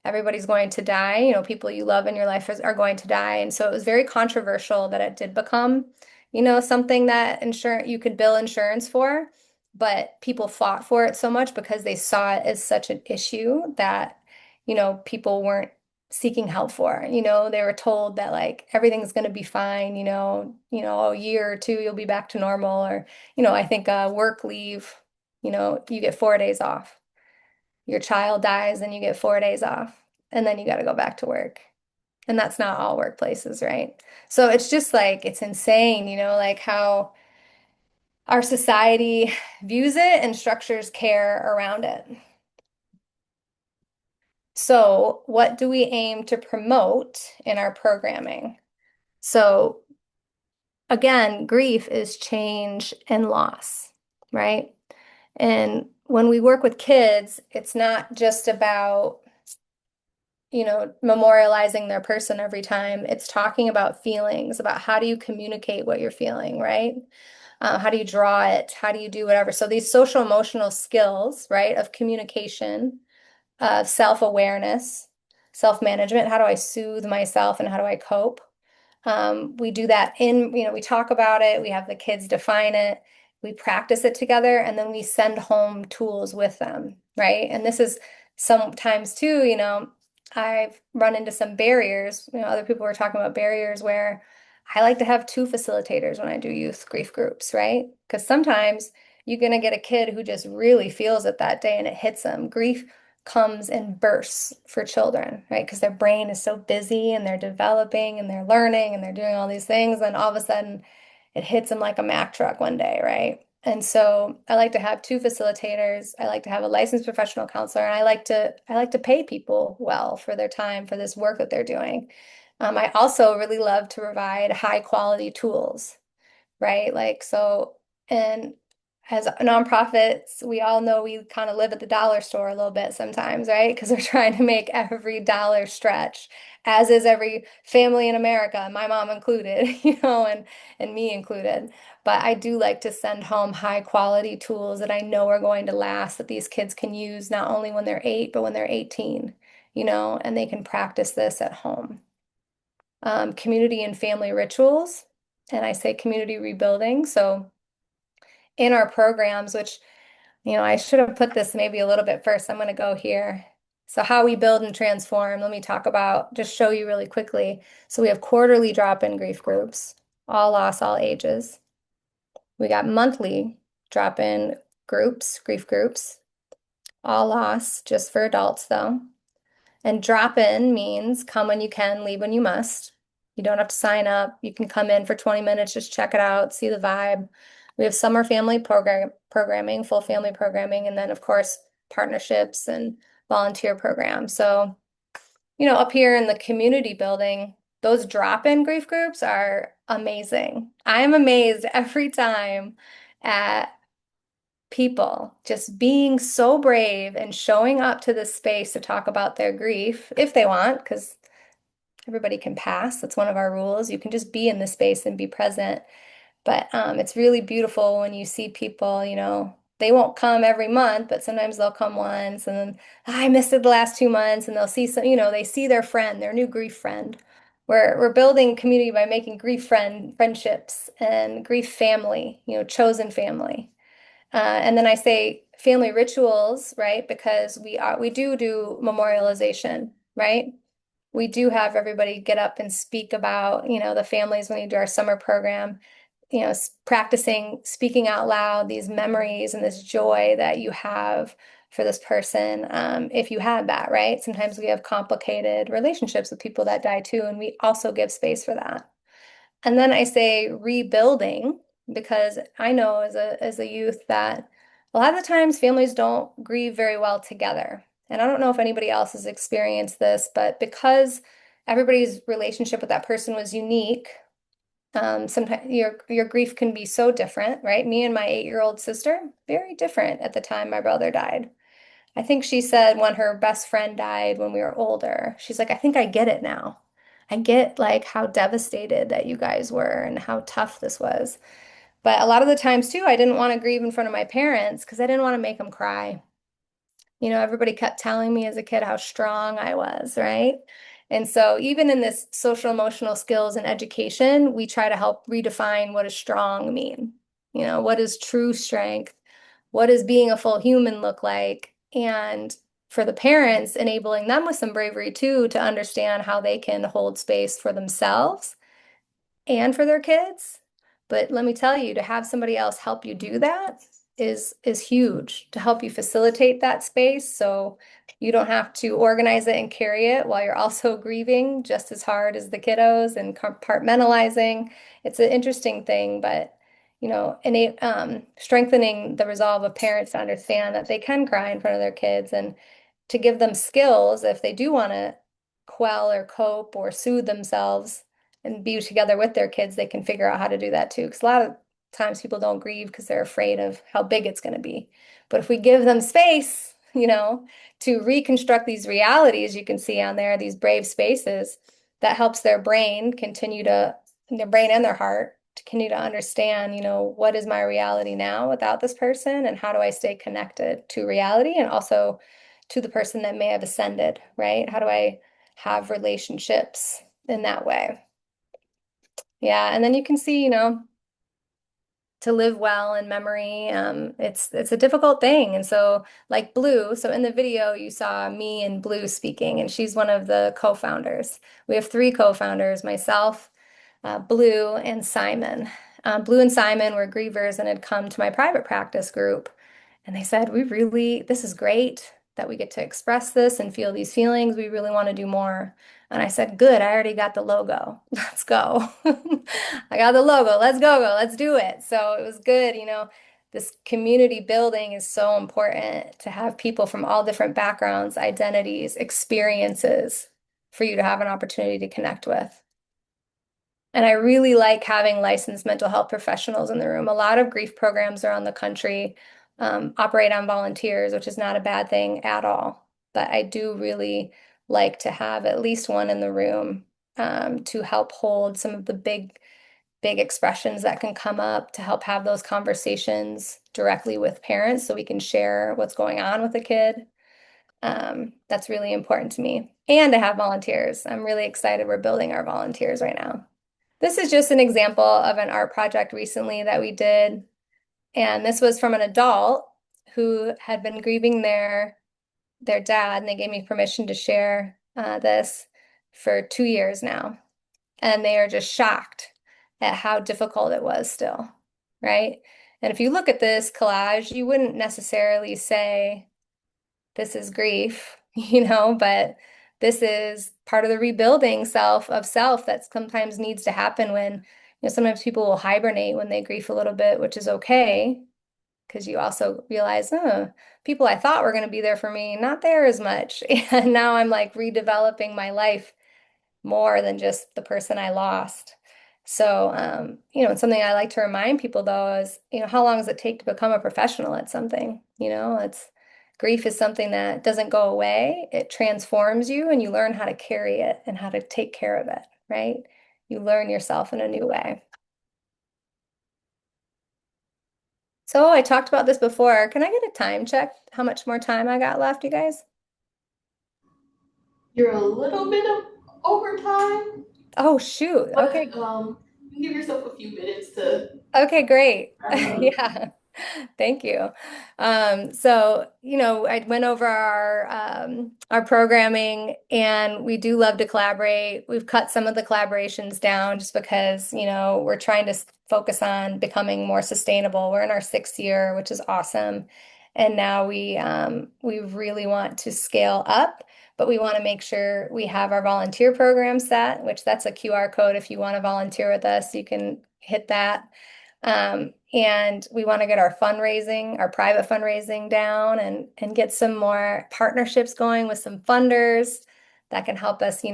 Everybody's going to die. People you love in your life are going to die. And so it was very controversial that it did become, something that you could bill insurance for, but people fought for it so much because they saw it as such an issue that, people weren't seeking help for. They were told that like everything's going to be fine, a year or two you'll be back to normal, or, I think work leave, you get 4 days off. Your child dies and you get 4 days off, and then you got to go back to work. And that's not all workplaces, right? So it's just like, it's insane, like how our society views it and structures care around it. So what do we aim to promote in our programming? So again, grief is change and loss, right? And when we work with kids, it's not just about memorializing their person every time. It's talking about feelings, about how do you communicate what you're feeling, right? How do you draw it? How do you do whatever? So these social emotional skills, right, of communication, self-awareness, self-management. How do I soothe myself and how do I cope? We do that we talk about it. We have the kids define it. We practice it together, and then we send home tools with them, right? And this is sometimes too, I've run into some barriers. Other people were talking about barriers where I like to have two facilitators when I do youth grief groups, right? Because sometimes you're going to get a kid who just really feels it that day and it hits them. Grief comes in bursts for children, right? Because their brain is so busy and they're developing and they're learning and they're doing all these things. And all of a sudden it hits them like a Mack truck one day, right? And so I like to have two facilitators. I like to have a licensed professional counselor, and I like to pay people well for their time for this work that they're doing. I also really love to provide high quality tools, right? Like so, and as nonprofits, we all know we kind of live at the dollar store a little bit sometimes, right? Because we're trying to make every dollar stretch, as is every family in America, my mom included, and me included. But I do like to send home high quality tools that I know are going to last, that these kids can use not only when they're 8, but when they're 18, and they can practice this at home. Community and family rituals, and I say community rebuilding. So in our programs, which, I should have put this maybe a little bit first. I'm going to go here. So how we build and transform, let me talk about, just show you really quickly. So we have quarterly drop-in grief groups, all loss, all ages. We got monthly drop-in groups, grief groups, all loss, just for adults though. And drop-in means come when you can, leave when you must. You don't have to sign up. You can come in for 20 minutes, just check it out, see the vibe. We have summer family programming, full family programming, and then of course partnerships and volunteer programs. So, up here in the community building, those drop-in grief groups are amazing. I am amazed every time at people just being so brave and showing up to this space to talk about their grief if they want, because everybody can pass. That's one of our rules. You can just be in the space and be present. But it's really beautiful when you see people, they won't come every month, but sometimes they'll come once and then I missed it the last 2 months, and they'll see some, they see their friend, their new grief friend. We're building community by making friendships and grief family, chosen family. And then I say family rituals, right? Because we do memorialization, right? We do have everybody get up and speak about, the families when we do our summer program, practicing speaking out loud these memories and this joy that you have for this person. If you had that, right? Sometimes we have complicated relationships with people that die too, and we also give space for that. And then I say rebuilding, because I know as a youth that a lot of the times families don't grieve very well together. And I don't know if anybody else has experienced this, but because everybody's relationship with that person was unique, sometimes your grief can be so different, right? Me and my 8-year-old sister, very different at the time my brother died. I think she said when her best friend died when we were older, she's like, I think I get it now. I get like how devastated that you guys were and how tough this was. But a lot of the times too, I didn't want to grieve in front of my parents because I didn't want to make them cry. Everybody kept telling me as a kid how strong I was, right? And so even in this social emotional skills and education, we try to help redefine what does strong mean? What is true strength? What does being a full human look like? And for the parents, enabling them with some bravery too, to understand how they can hold space for themselves and for their kids. But let me tell you, to have somebody else help you do that is huge, to help you facilitate that space so you don't have to organize it and carry it while you're also grieving just as hard as the kiddos and compartmentalizing. It's an interesting thing, but strengthening the resolve of parents to understand that they can cry in front of their kids, and to give them skills if they do want to quell or cope or soothe themselves and be together with their kids, they can figure out how to do that too. Because a lot of times people don't grieve because they're afraid of how big it's going to be. But if we give them space, to reconstruct these realities you can see on there, these brave spaces, that helps their brain their brain and their heart to continue to understand, what is my reality now without this person, and how do I stay connected to reality and also to the person that may have ascended, right? How do I have relationships in that way? Yeah, and then you can see, to live well in memory. It's a difficult thing. And so like Blue, so in the video you saw me and Blue speaking, and she's one of the co-founders. We have three co-founders, myself, Blue, and Simon. Blue and Simon were grievers and had come to my private practice group. And they said, this is great that we get to express this and feel these feelings. We really want to do more. And I said, good, I already got the logo. Let's go. I got the logo. Let's go. Let's do it. So it was good. This community building is so important to have people from all different backgrounds, identities, experiences for you to have an opportunity to connect with. And I really like having licensed mental health professionals in the room. A lot of grief programs around the country operate on volunteers, which is not a bad thing at all. But I do really like to have at least one in the room to help hold some of the big expressions that can come up, to help have those conversations directly with parents so we can share what's going on with the kid. That's really important to me. And to have volunteers. I'm really excited we're building our volunteers right now. This is just an example of an art project recently that we did. And this was from an adult who had been grieving their dad, and they gave me permission to share this for 2 years now. And they are just shocked at how difficult it was still, right? And if you look at this collage, you wouldn't necessarily say this is grief, but this is part of the rebuilding of self that sometimes needs to happen when, sometimes people will hibernate when they grieve a little bit, which is okay, because you also realize, people I thought were going to be there for me, not there as much. And now I'm like redeveloping my life more than just the person I lost. So, it's something I like to remind people though is, how long does it take to become a professional at something? Grief is something that doesn't go away. It transforms you and you learn how to carry it and how to take care of it, right? You learn yourself in a new way. So I talked about this before. Can I get a time check? How much more time I got left, you guys? You're a little bit of overtime. Oh, shoot. Okay. But, give yourself a few minutes to. Okay, great. Yeah. Thank you. So, I went over our programming, and we do love to collaborate. We've cut some of the collaborations down just because, we're trying to focus on becoming more sustainable. We're in our 6th year, which is awesome. And now we really want to scale up, but we want to make sure we have our volunteer program set, which that's a QR code. If you want to volunteer with us, you can hit that. And we want to get our private fundraising down and get some more partnerships going with some funders that can help us,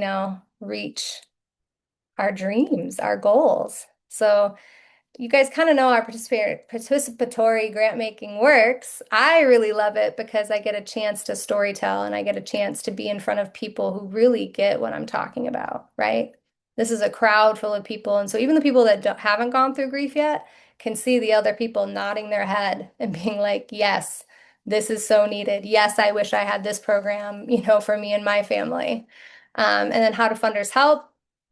reach our dreams, our goals. So you guys kind of know how participatory grant making works. I really love it because I get a chance to storytell and I get a chance to be in front of people who really get what I'm talking about, right? This is a crowd full of people. And so even the people that haven't gone through grief yet can see the other people nodding their head and being like, yes, this is so needed. Yes, I wish I had this program, for me and my family. And then how do funders help?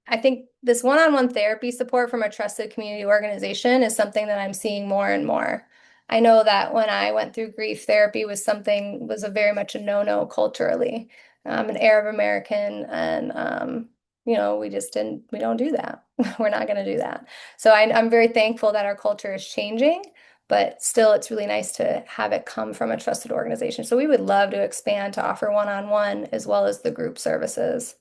I think this one-on-one therapy support from a trusted community organization is something that I'm seeing more and more. I know that when I went through grief, therapy was a very much a no-no culturally. I'm an Arab American, and we don't do that. We're not going to do that. So I'm very thankful that our culture is changing, but still it's really nice to have it come from a trusted organization. So we would love to expand to offer one-on-one as well as the group services.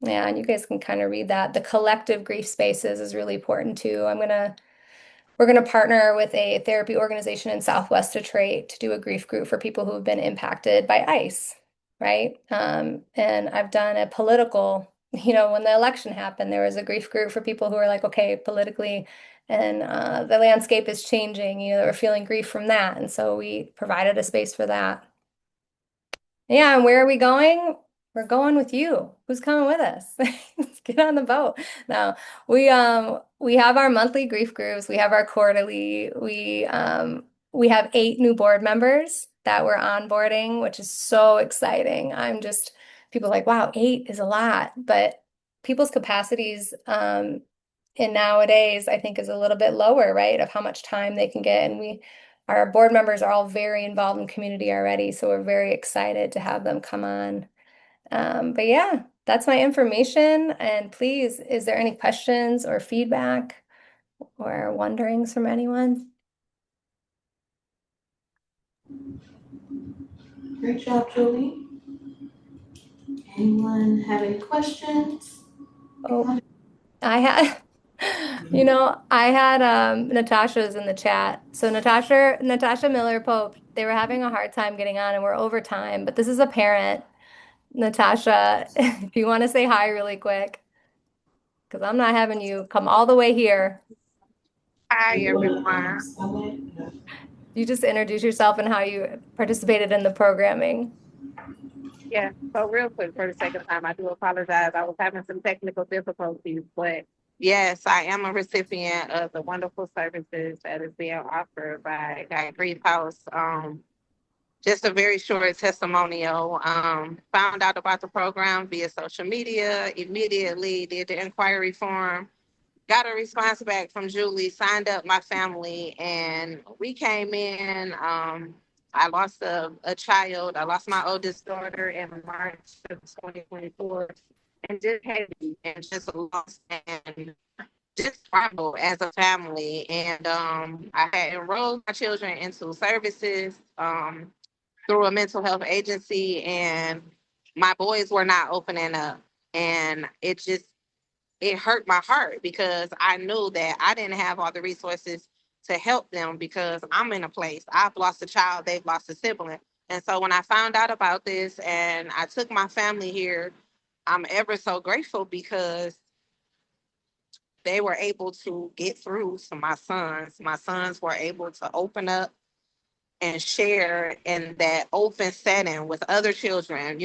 Yeah, and you guys can kind of read that. The collective grief spaces is really important too. We're gonna partner with a therapy organization in Southwest Detroit to do a grief group for people who have been impacted by ICE, right? And I've done a political, when the election happened, there was a grief group for people who are like, okay, politically, and the landscape is changing, they're feeling grief from that. And so we provided a space for that. Yeah, and where are we going? We're going with you. Who's coming with us? Let's get on the boat. Now, we have our monthly grief groups. We have our quarterly. We have 8 new board members that we're onboarding, which is so exciting. People are like, wow, 8 is a lot, but people's capacities in nowadays, I think is a little bit lower, right? Of how much time they can get. And our board members are all very involved in community already, so we're very excited to have them come on. But yeah, that's my information. And please, is there any questions or feedback or wonderings from anyone? Great job, Julie. Anyone have any questions? Oh, I had, I had Natasha's in the chat. So Natasha Miller Pope, they were having a hard time getting on and we're over time, but this is a parent. Natasha, if you want to say hi really quick, because I'm not having you come all the way here. Hi, everyone. You just introduce yourself and how you participated in the programming. Yeah, so real quick, for the sake of time, I do apologize. I was having some technical difficulties, but yes, I am a recipient of the wonderful services that is being offered by Grief House. Just a very short testimonial. Found out about the program via social media, immediately did the inquiry form, got a response back from Julie, signed up my family, and we came in. I lost a child. I lost my oldest daughter in March of 2024, and just heavy and just lost and just struggled as a family. And I had enrolled my children into services through a mental health agency, and my boys were not opening up, and it hurt my heart because I knew that I didn't have all the resources to help them because I'm in a place. I've lost a child, they've lost a sibling. And so when I found out about this and I took my family here, I'm ever so grateful because they were able to get through to my sons. My sons were able to open up and share in that open setting with other children,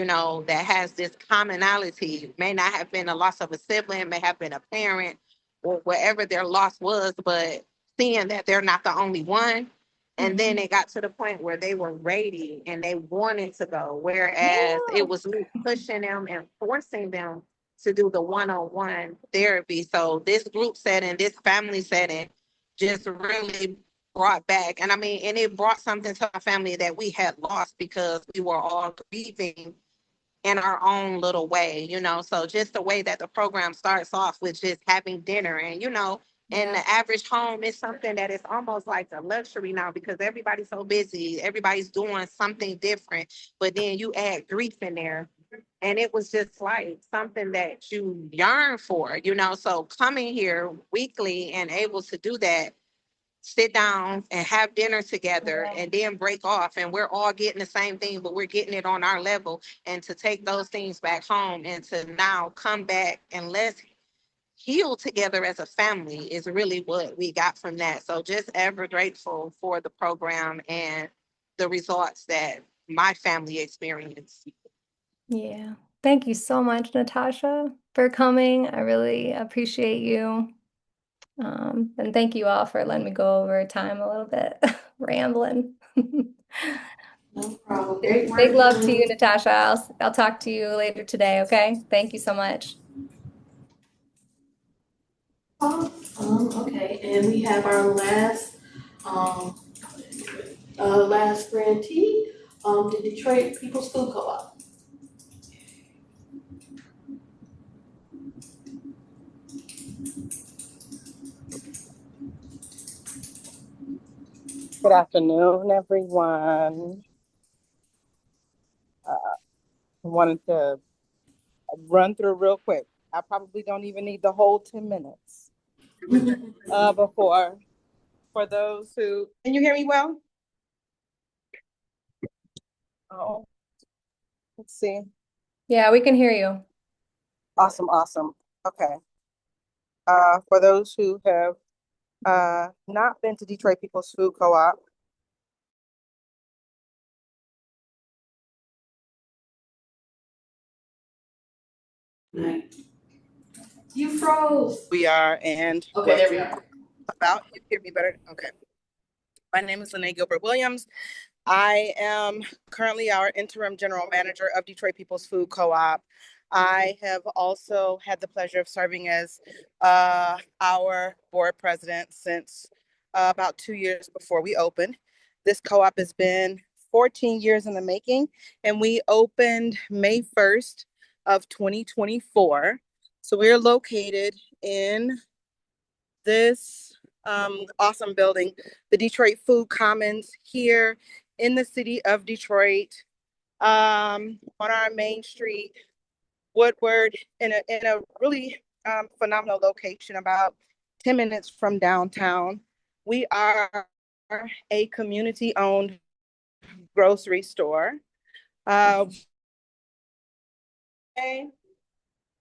that has this commonality. May not have been a loss of a sibling, may have been a parent or whatever their loss was, but seeing that they're not the only one. And then it got to the point where they were ready and they wanted to go, whereas it was me pushing them and forcing them to do the one-on-one therapy. So this group setting, this family setting just really brought back. And it brought something to our family that we had lost because we were all grieving in our own little way, So just the way that the program starts off with just having dinner and, in the average home is something that is almost like a luxury now because everybody's so busy. Everybody's doing something different, but then you add grief in there. And it was just like something that you yearn for, So coming here weekly and able to do that, sit down and have dinner together and then break off and we're all getting the same thing, but we're getting it on our level, and to take those things back home and to now come back and let's heal together as a family is really what we got from that. So just ever grateful for the program and the results that my family experienced. Yeah. Thank you so much, Natasha, for coming. I really appreciate you. And thank you all for letting me go over time a little bit, rambling. No problem. Great work. Big love to you, Natasha. I'll talk to you later today, okay? Thank you so much. Okay, and we have our last grantee, the Detroit People's Food Co-op. Good afternoon, everyone. I wanted to run through real quick. I probably don't even need the whole 10 minutes. For those who, can you hear me well? Oh, let's see. Yeah, we can hear you. Awesome. Okay. For those who have not been to Detroit People's Food Co-op, You froze. we are, and okay, there we are. About, you hear me better? Okay. My name is Lene Gilbert Williams. I am currently our interim general manager of Detroit People's Food Co-op. I have also had the pleasure of serving as our board president since about 2 years before we opened. This co-op has been 14 years in the making, and we opened May 1st of 2024. So we're located in this awesome building, the Detroit Food Commons, here in the city of Detroit, on our main street, Woodward, in a really phenomenal location, about 10 minutes from downtown. We are a community-owned grocery store. Uh,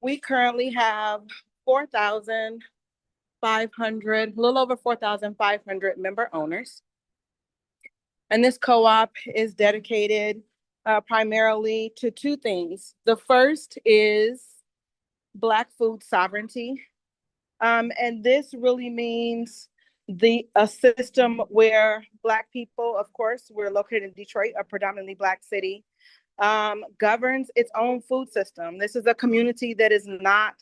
we currently have 4,500, a little over 4,500 member owners. And this co-op is dedicated primarily to two things. The first is Black food sovereignty. And this really means a system where Black people, of course, we're located in Detroit, a predominantly Black city, governs its own food system. This is a community that does not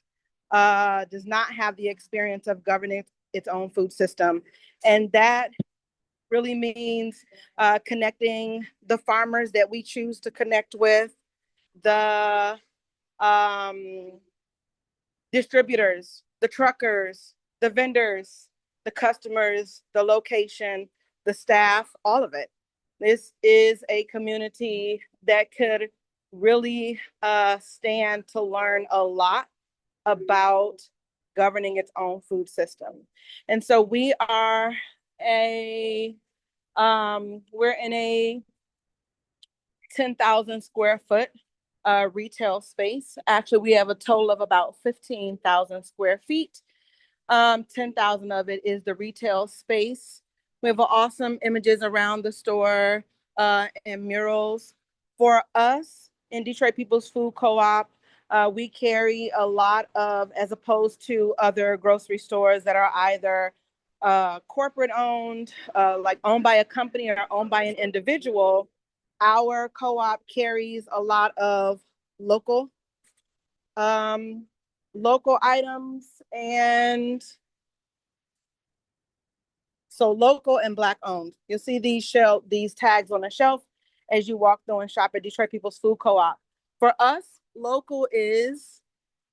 have the experience of governing its own food system. And that really means connecting the farmers that we choose to connect with, the distributors, the truckers, the vendors, the customers, the location, the staff, all of it. This is a community that could really stand to learn a lot about governing its own food system. And so we're in a 10,000 square foot retail space. Actually, we have a total of about 15,000 square feet. 10,000 of it is the retail space. We have awesome images around the store and murals. For us in Detroit People's Food Co-op, we carry a lot of, as opposed to other grocery stores that are either corporate owned, like owned by a company or owned by an individual, our co-op carries a lot of local items, and so local and Black owned. You'll see these tags on the shelf as you walk through and shop at Detroit People's Food Co-op. For us, local is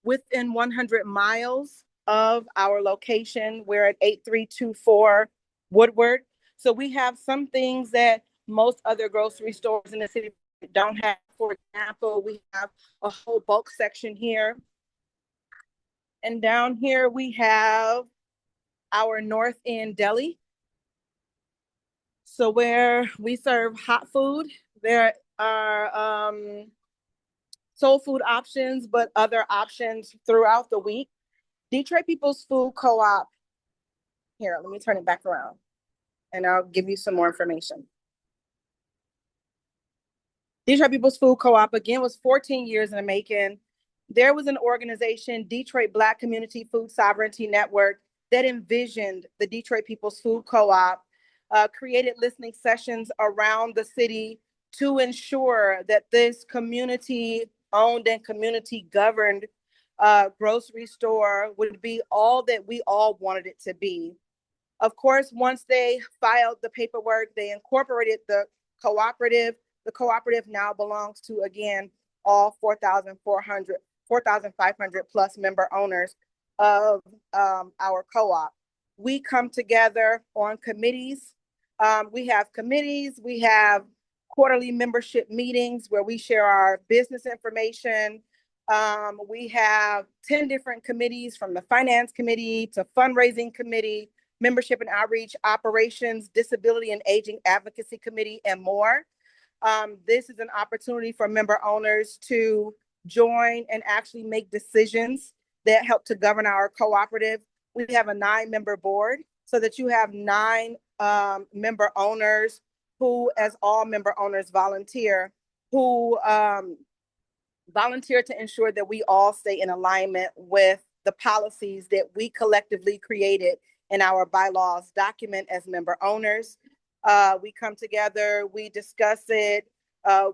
within 100 miles of our location. We're at 8324 Woodward. So we have some things that most other grocery stores in the city don't have. For example, we have a whole bulk section here. And down here we have our North End Deli. So where we serve hot food, there are soul food options, but other options throughout the week. Detroit People's Food Co-op, here, let me turn it back around and I'll give you some more information. Detroit People's Food Co-op, again, was 14 years in the making. There was an organization, Detroit Black Community Food Sovereignty Network, that envisioned the Detroit People's Food Co-op, created listening sessions around the city to ensure that this community-owned and community-governed grocery store would be all that we all wanted it to be. Of course, once they filed the paperwork, they incorporated the cooperative. The cooperative now belongs to, again, all 4,500 plus member owners of our co-op. We come together on committees. We have quarterly membership meetings where we share our business information. We have 10 different committees, from the finance committee to fundraising committee, membership and outreach, operations, disability and aging advocacy committee, and more. This is an opportunity for member owners to join and actually make decisions that help to govern our cooperative. We have a 9-member board, so that you have 9 member owners who, as all member owners, volunteer to ensure that we all stay in alignment with the policies that we collectively created in our bylaws document as member owners. We come together, we discuss it,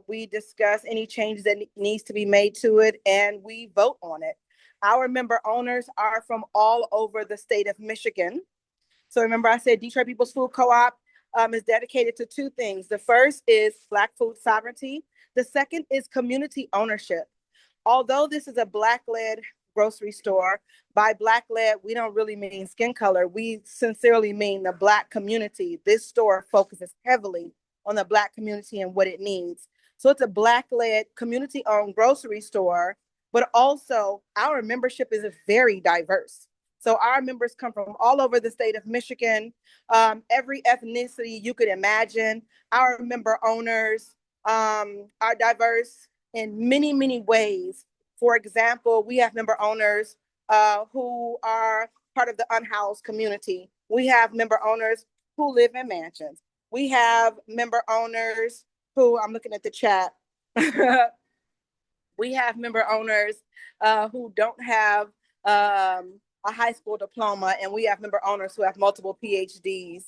We discuss any changes that needs to be made to it, and we vote on it. Our member owners are from all over the state of Michigan. So remember I said Detroit People's Food Co-op is dedicated to two things. The first is Black food sovereignty. The second is community ownership. Although this is a Black-led grocery store, by Black-led, we don't really mean skin color. We sincerely mean the Black community. This store focuses heavily on the Black community and what it needs. So it's a Black-led, community-owned grocery store, but also our membership is very diverse. So our members come from all over the state of Michigan, every ethnicity you could imagine. Our member owners are diverse in many, many ways. For example, we have member owners who are part of the unhoused community. We have member owners who live in mansions. We have member owners who, I'm looking at the chat, we have member owners who don't have a high school diploma, and we have member owners who have multiple PhDs.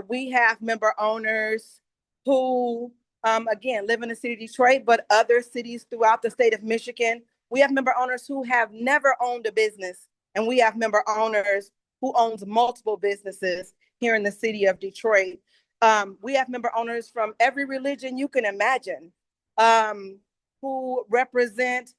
We have member owners who, again, live in the city of Detroit, but other cities throughout the state of Michigan. We have member owners who have never owned a business, and we have member owners who owns multiple businesses here in the city of Detroit. We have member owners from every religion you can imagine, who represent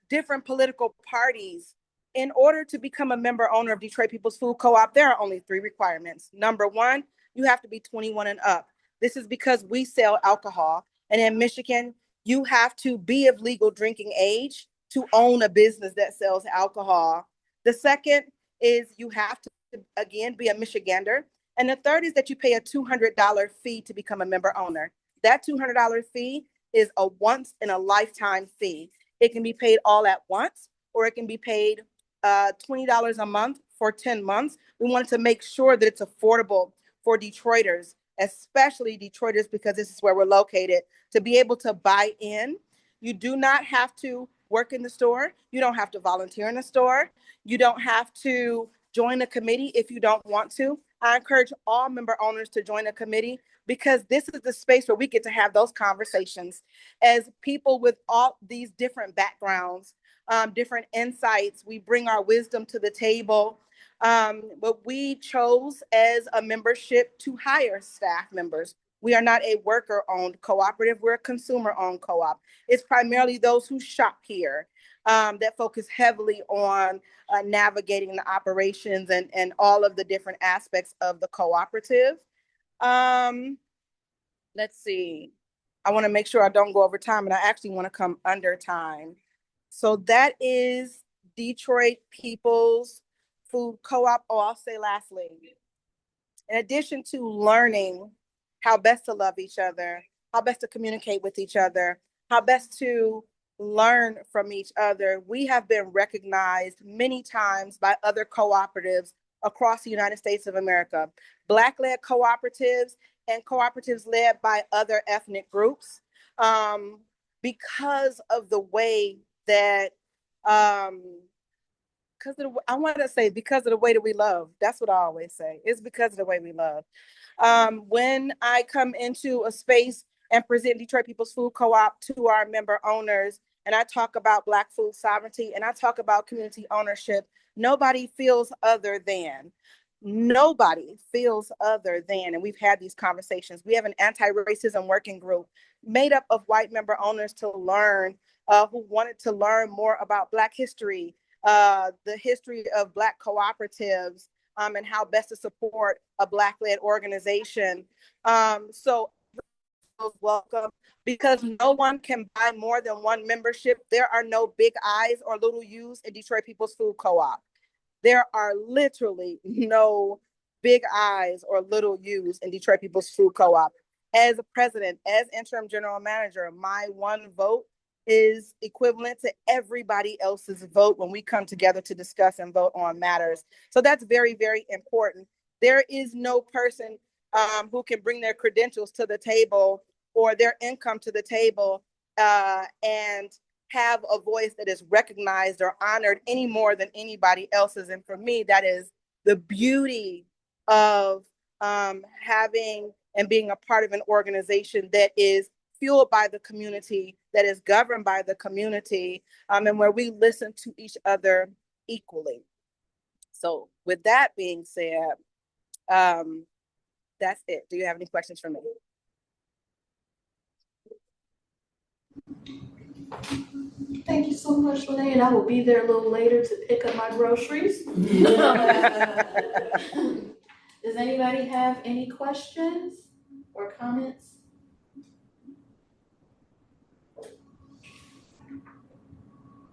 different political parties. In order to become a member owner of Detroit People's Food Co-op, there are only 3 requirements. Number 1, you have to be 21 and up. This is because we sell alcohol. And in Michigan, you have to be of legal drinking age to own a business that sells alcohol. The second is you have to, again, be a Michigander. And the third is that you pay a $200 fee to become a member owner. That $200 fee is a once in a lifetime fee. It can be paid all at once, or it can be paid $20 a month for 10 months. We wanted to make sure that it's affordable for Detroiters, especially Detroiters, because this is where we're located, to be able to buy in. You do not have to work in the store. You don't have to volunteer in the store. You don't have to join a committee if you don't want to. I encourage all member owners to join a committee, because this is the space where we get to have those conversations as people with all these different backgrounds, different insights. We bring our wisdom to the table. But we chose as a membership to hire staff members. We are not a worker-owned cooperative. We're a consumer-owned co-op. It's primarily those who shop here that focus heavily on navigating the operations and all of the different aspects of the cooperative. Let's see. I want to make sure I don't go over time, and I actually want to come under time. So that is Detroit People's Food Co-op. Oh, I'll say lastly, in addition to learning how best to love each other, how best to communicate with each other, how best to learn from each other, we have been recognized many times by other cooperatives across the United States of America. Black-led cooperatives and cooperatives led by other ethnic groups, because of the way that, I want to say because of the way that we love. That's what I always say. It's because of the way we love. When I come into a space and present Detroit People's Food Co-op to our member owners, and I talk about Black food sovereignty and I talk about community ownership, nobody feels other than. Nobody feels other than, and we've had these conversations. We have an anti-racism working group made up of white member owners to learn, who wanted to learn more about Black history, the history of Black cooperatives, and how best to support a Black-led organization. So welcome, because no one can buy more than one membership. There are no big I's or little U's in Detroit People's Food Co-op. There are literally no big I's or little U's in Detroit People's Food Co-op. As a president, as interim general manager, my one vote is equivalent to everybody else's vote when we come together to discuss and vote on matters. So that's very, very important. There is no person who can bring their credentials to the table or their income to the table and have a voice that is recognized or honored any more than anybody else's. And for me, that is the beauty of having and being a part of an organization that is fueled by the community, that is governed by the community, and where we listen to each other equally. So with that being said, that's it. Do you have any questions for me? Thank you so much, Lene, and I will be there a little later to pick up my groceries. Does anybody have any questions or comments?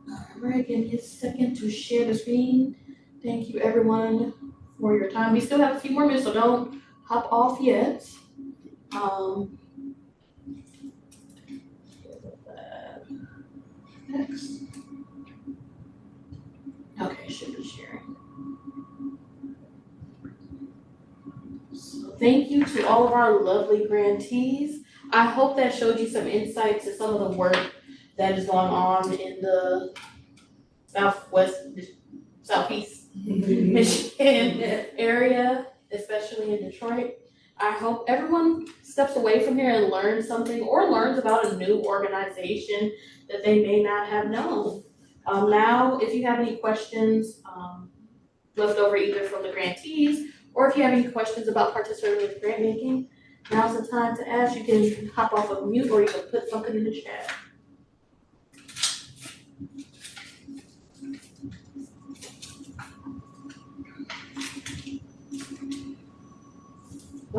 All right, give me a second to share the screen. Thank you, everyone, for your time. We still have a few more minutes, so don't hop off yet. Next. Okay, should be sharing. So thank you to all of our lovely grantees. I hope that showed you some insight to some of the work that is going on in the southeast Michigan area, especially in Detroit. I hope everyone steps away from here and learns something or learns about a new organization that they may not have known. Now, if you have any questions left over either from the grantees or if you have any questions about participating with grant making, now's the time to ask. You can hop off of mute or you can put something in the chat.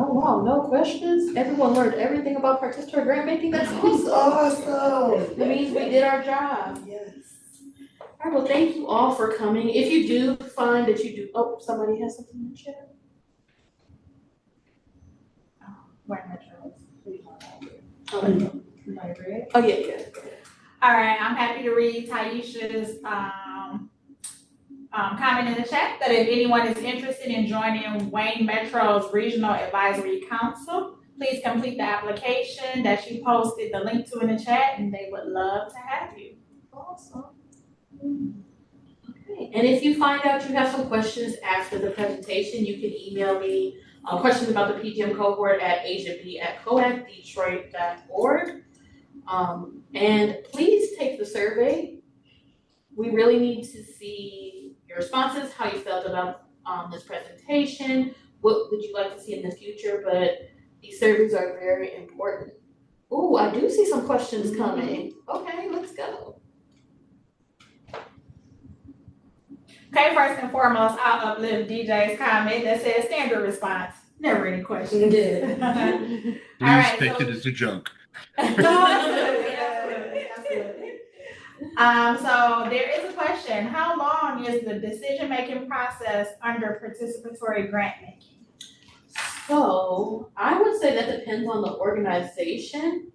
Oh wow, no questions? Everyone learned everything about participatory grant making? That's awesome. Awesome. That means we did our job. Yes. All right, well, thank you all for coming. If you do find that you do, oh, somebody has something in the chat. Oh, yeah. All right, I'm happy to read Taisha's comment in the chat that if anyone is interested in joining Wayne Metro's Regional Advisory Council, please complete the application that she posted the link to in the chat, and they would love to have you. Awesome. Okay, and if you find out you have some questions after the presentation, you can email me questions about the PGM cohort at asiab@coactdetroit.org. And please take the survey. We really need to see your responses, how you felt about this presentation, what would you like to see in the future, but these surveys are very important. Ooh, I do see some questions coming. Okay, let's go. Okay, first and foremost, I'll uplift DJ's comment that says standard response. Never any questions. Did. Please take it as a joke. So there is a question. How long is the decision-making process under participatory grant making? So I would say that depends on the organization,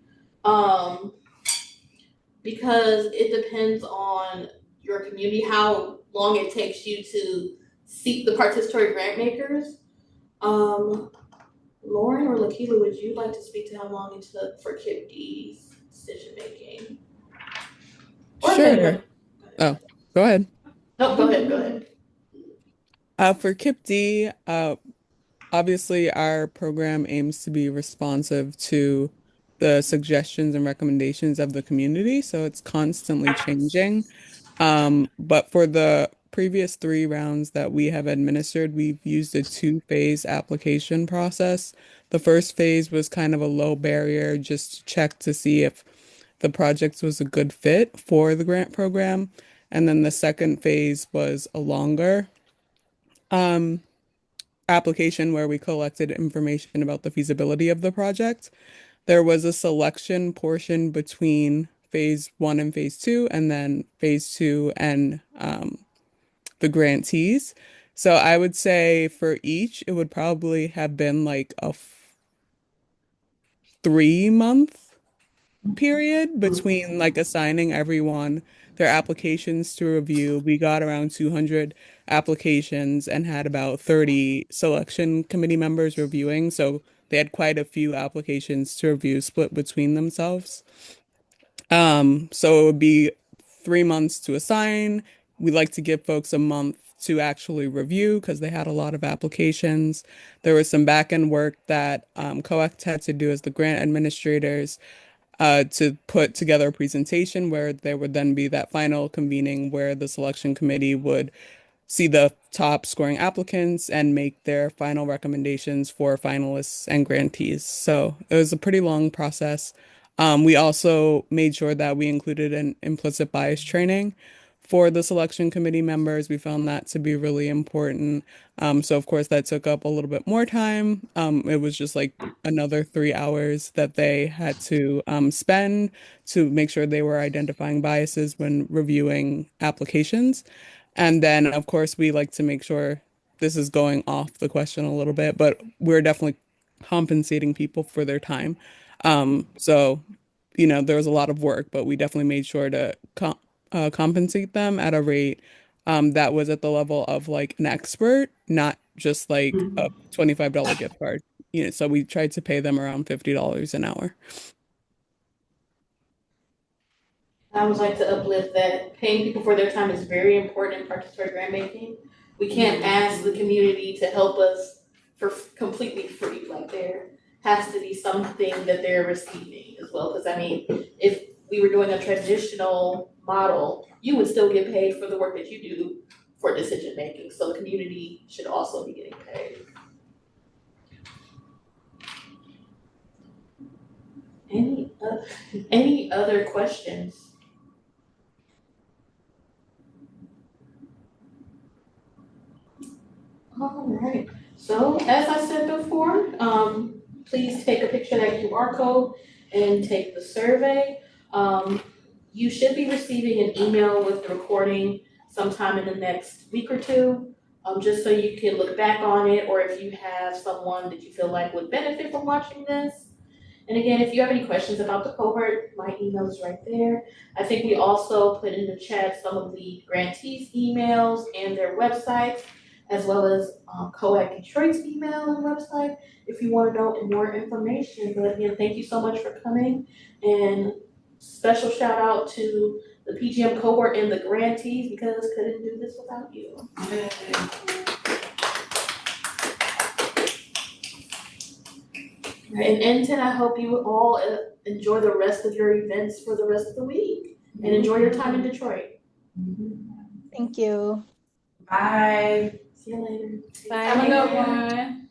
because it depends on your community, how long it takes you to seek the participatory grant makers. Lauren or Lakila, would you like to speak to how long it took for Kip D's decision making? Sure. Oh, go ahead. No, go ahead. For Kip D, obviously our program aims to be responsive to the suggestions and recommendations of the community, so it's constantly changing. But for the previous 3 rounds that we have administered, we've used a 2-phase application process. The first phase was kind of a low barrier, just to check to see if the project was a good fit for the grant program. And then the second phase was a longer application where we collected information about the feasibility of the project. There was a selection portion between phase 1 and phase 2, and then phase 2 and the grantees. So I would say for each, it would probably have been like a 3-month period between like assigning everyone their applications to review. We got around 200 applications and had about 30 selection committee members reviewing. So they had quite a few applications to review split between themselves. So it would be 3 months to assign. We like to give folks a month to actually review because they had a lot of applications. There was some back end work that Co.act had to do as the grant administrators to put together a presentation where there would then be that final convening where the selection committee would see the top scoring applicants and make their final recommendations for finalists and grantees. So it was a pretty long process. We also made sure that we included an implicit bias training for the selection committee members. We found that to be really important. So of course that took up a little bit more time. It was just like another 3 hours that they had to spend to make sure they were identifying biases when reviewing applications. And then, of course, we like to make sure this is going off the question a little bit, but we're definitely compensating people for their time. So, there was a lot of work, but we definitely made sure to compensate them at a rate that was at the level of like an expert, not just like a $25 gift card. So we tried to pay them around $50 an hour. I would like to uplift that paying people for their time is very important in participatory grant making. We can't ask the community to help us for completely free. Like there has to be something that they're receiving as well. Because I mean, if we were doing a traditional model, you would still get paid for the work that you do for decision making. So the community should also be getting paid. Any other questions? All right, so as I said before, please take a picture of that QR code and take the survey. You should be receiving an email with the recording sometime in the next week or two, just so you can look back on it, or if you have someone that you feel like would benefit from watching this. And again, if you have any questions about the cohort, my email is right there. I think we also put in the chat some of the grantees' emails and their websites, as well as Co.act Detroit's email and website if you want to know more information. But again, thank you so much for coming, and special shout out to the PGM cohort and the grantees because couldn't do this without you. And Enton, I hope you all enjoy the rest of your events for the rest of the week and enjoy your time in Detroit. Thank you. Bye. See you later. Bye. Have a good one.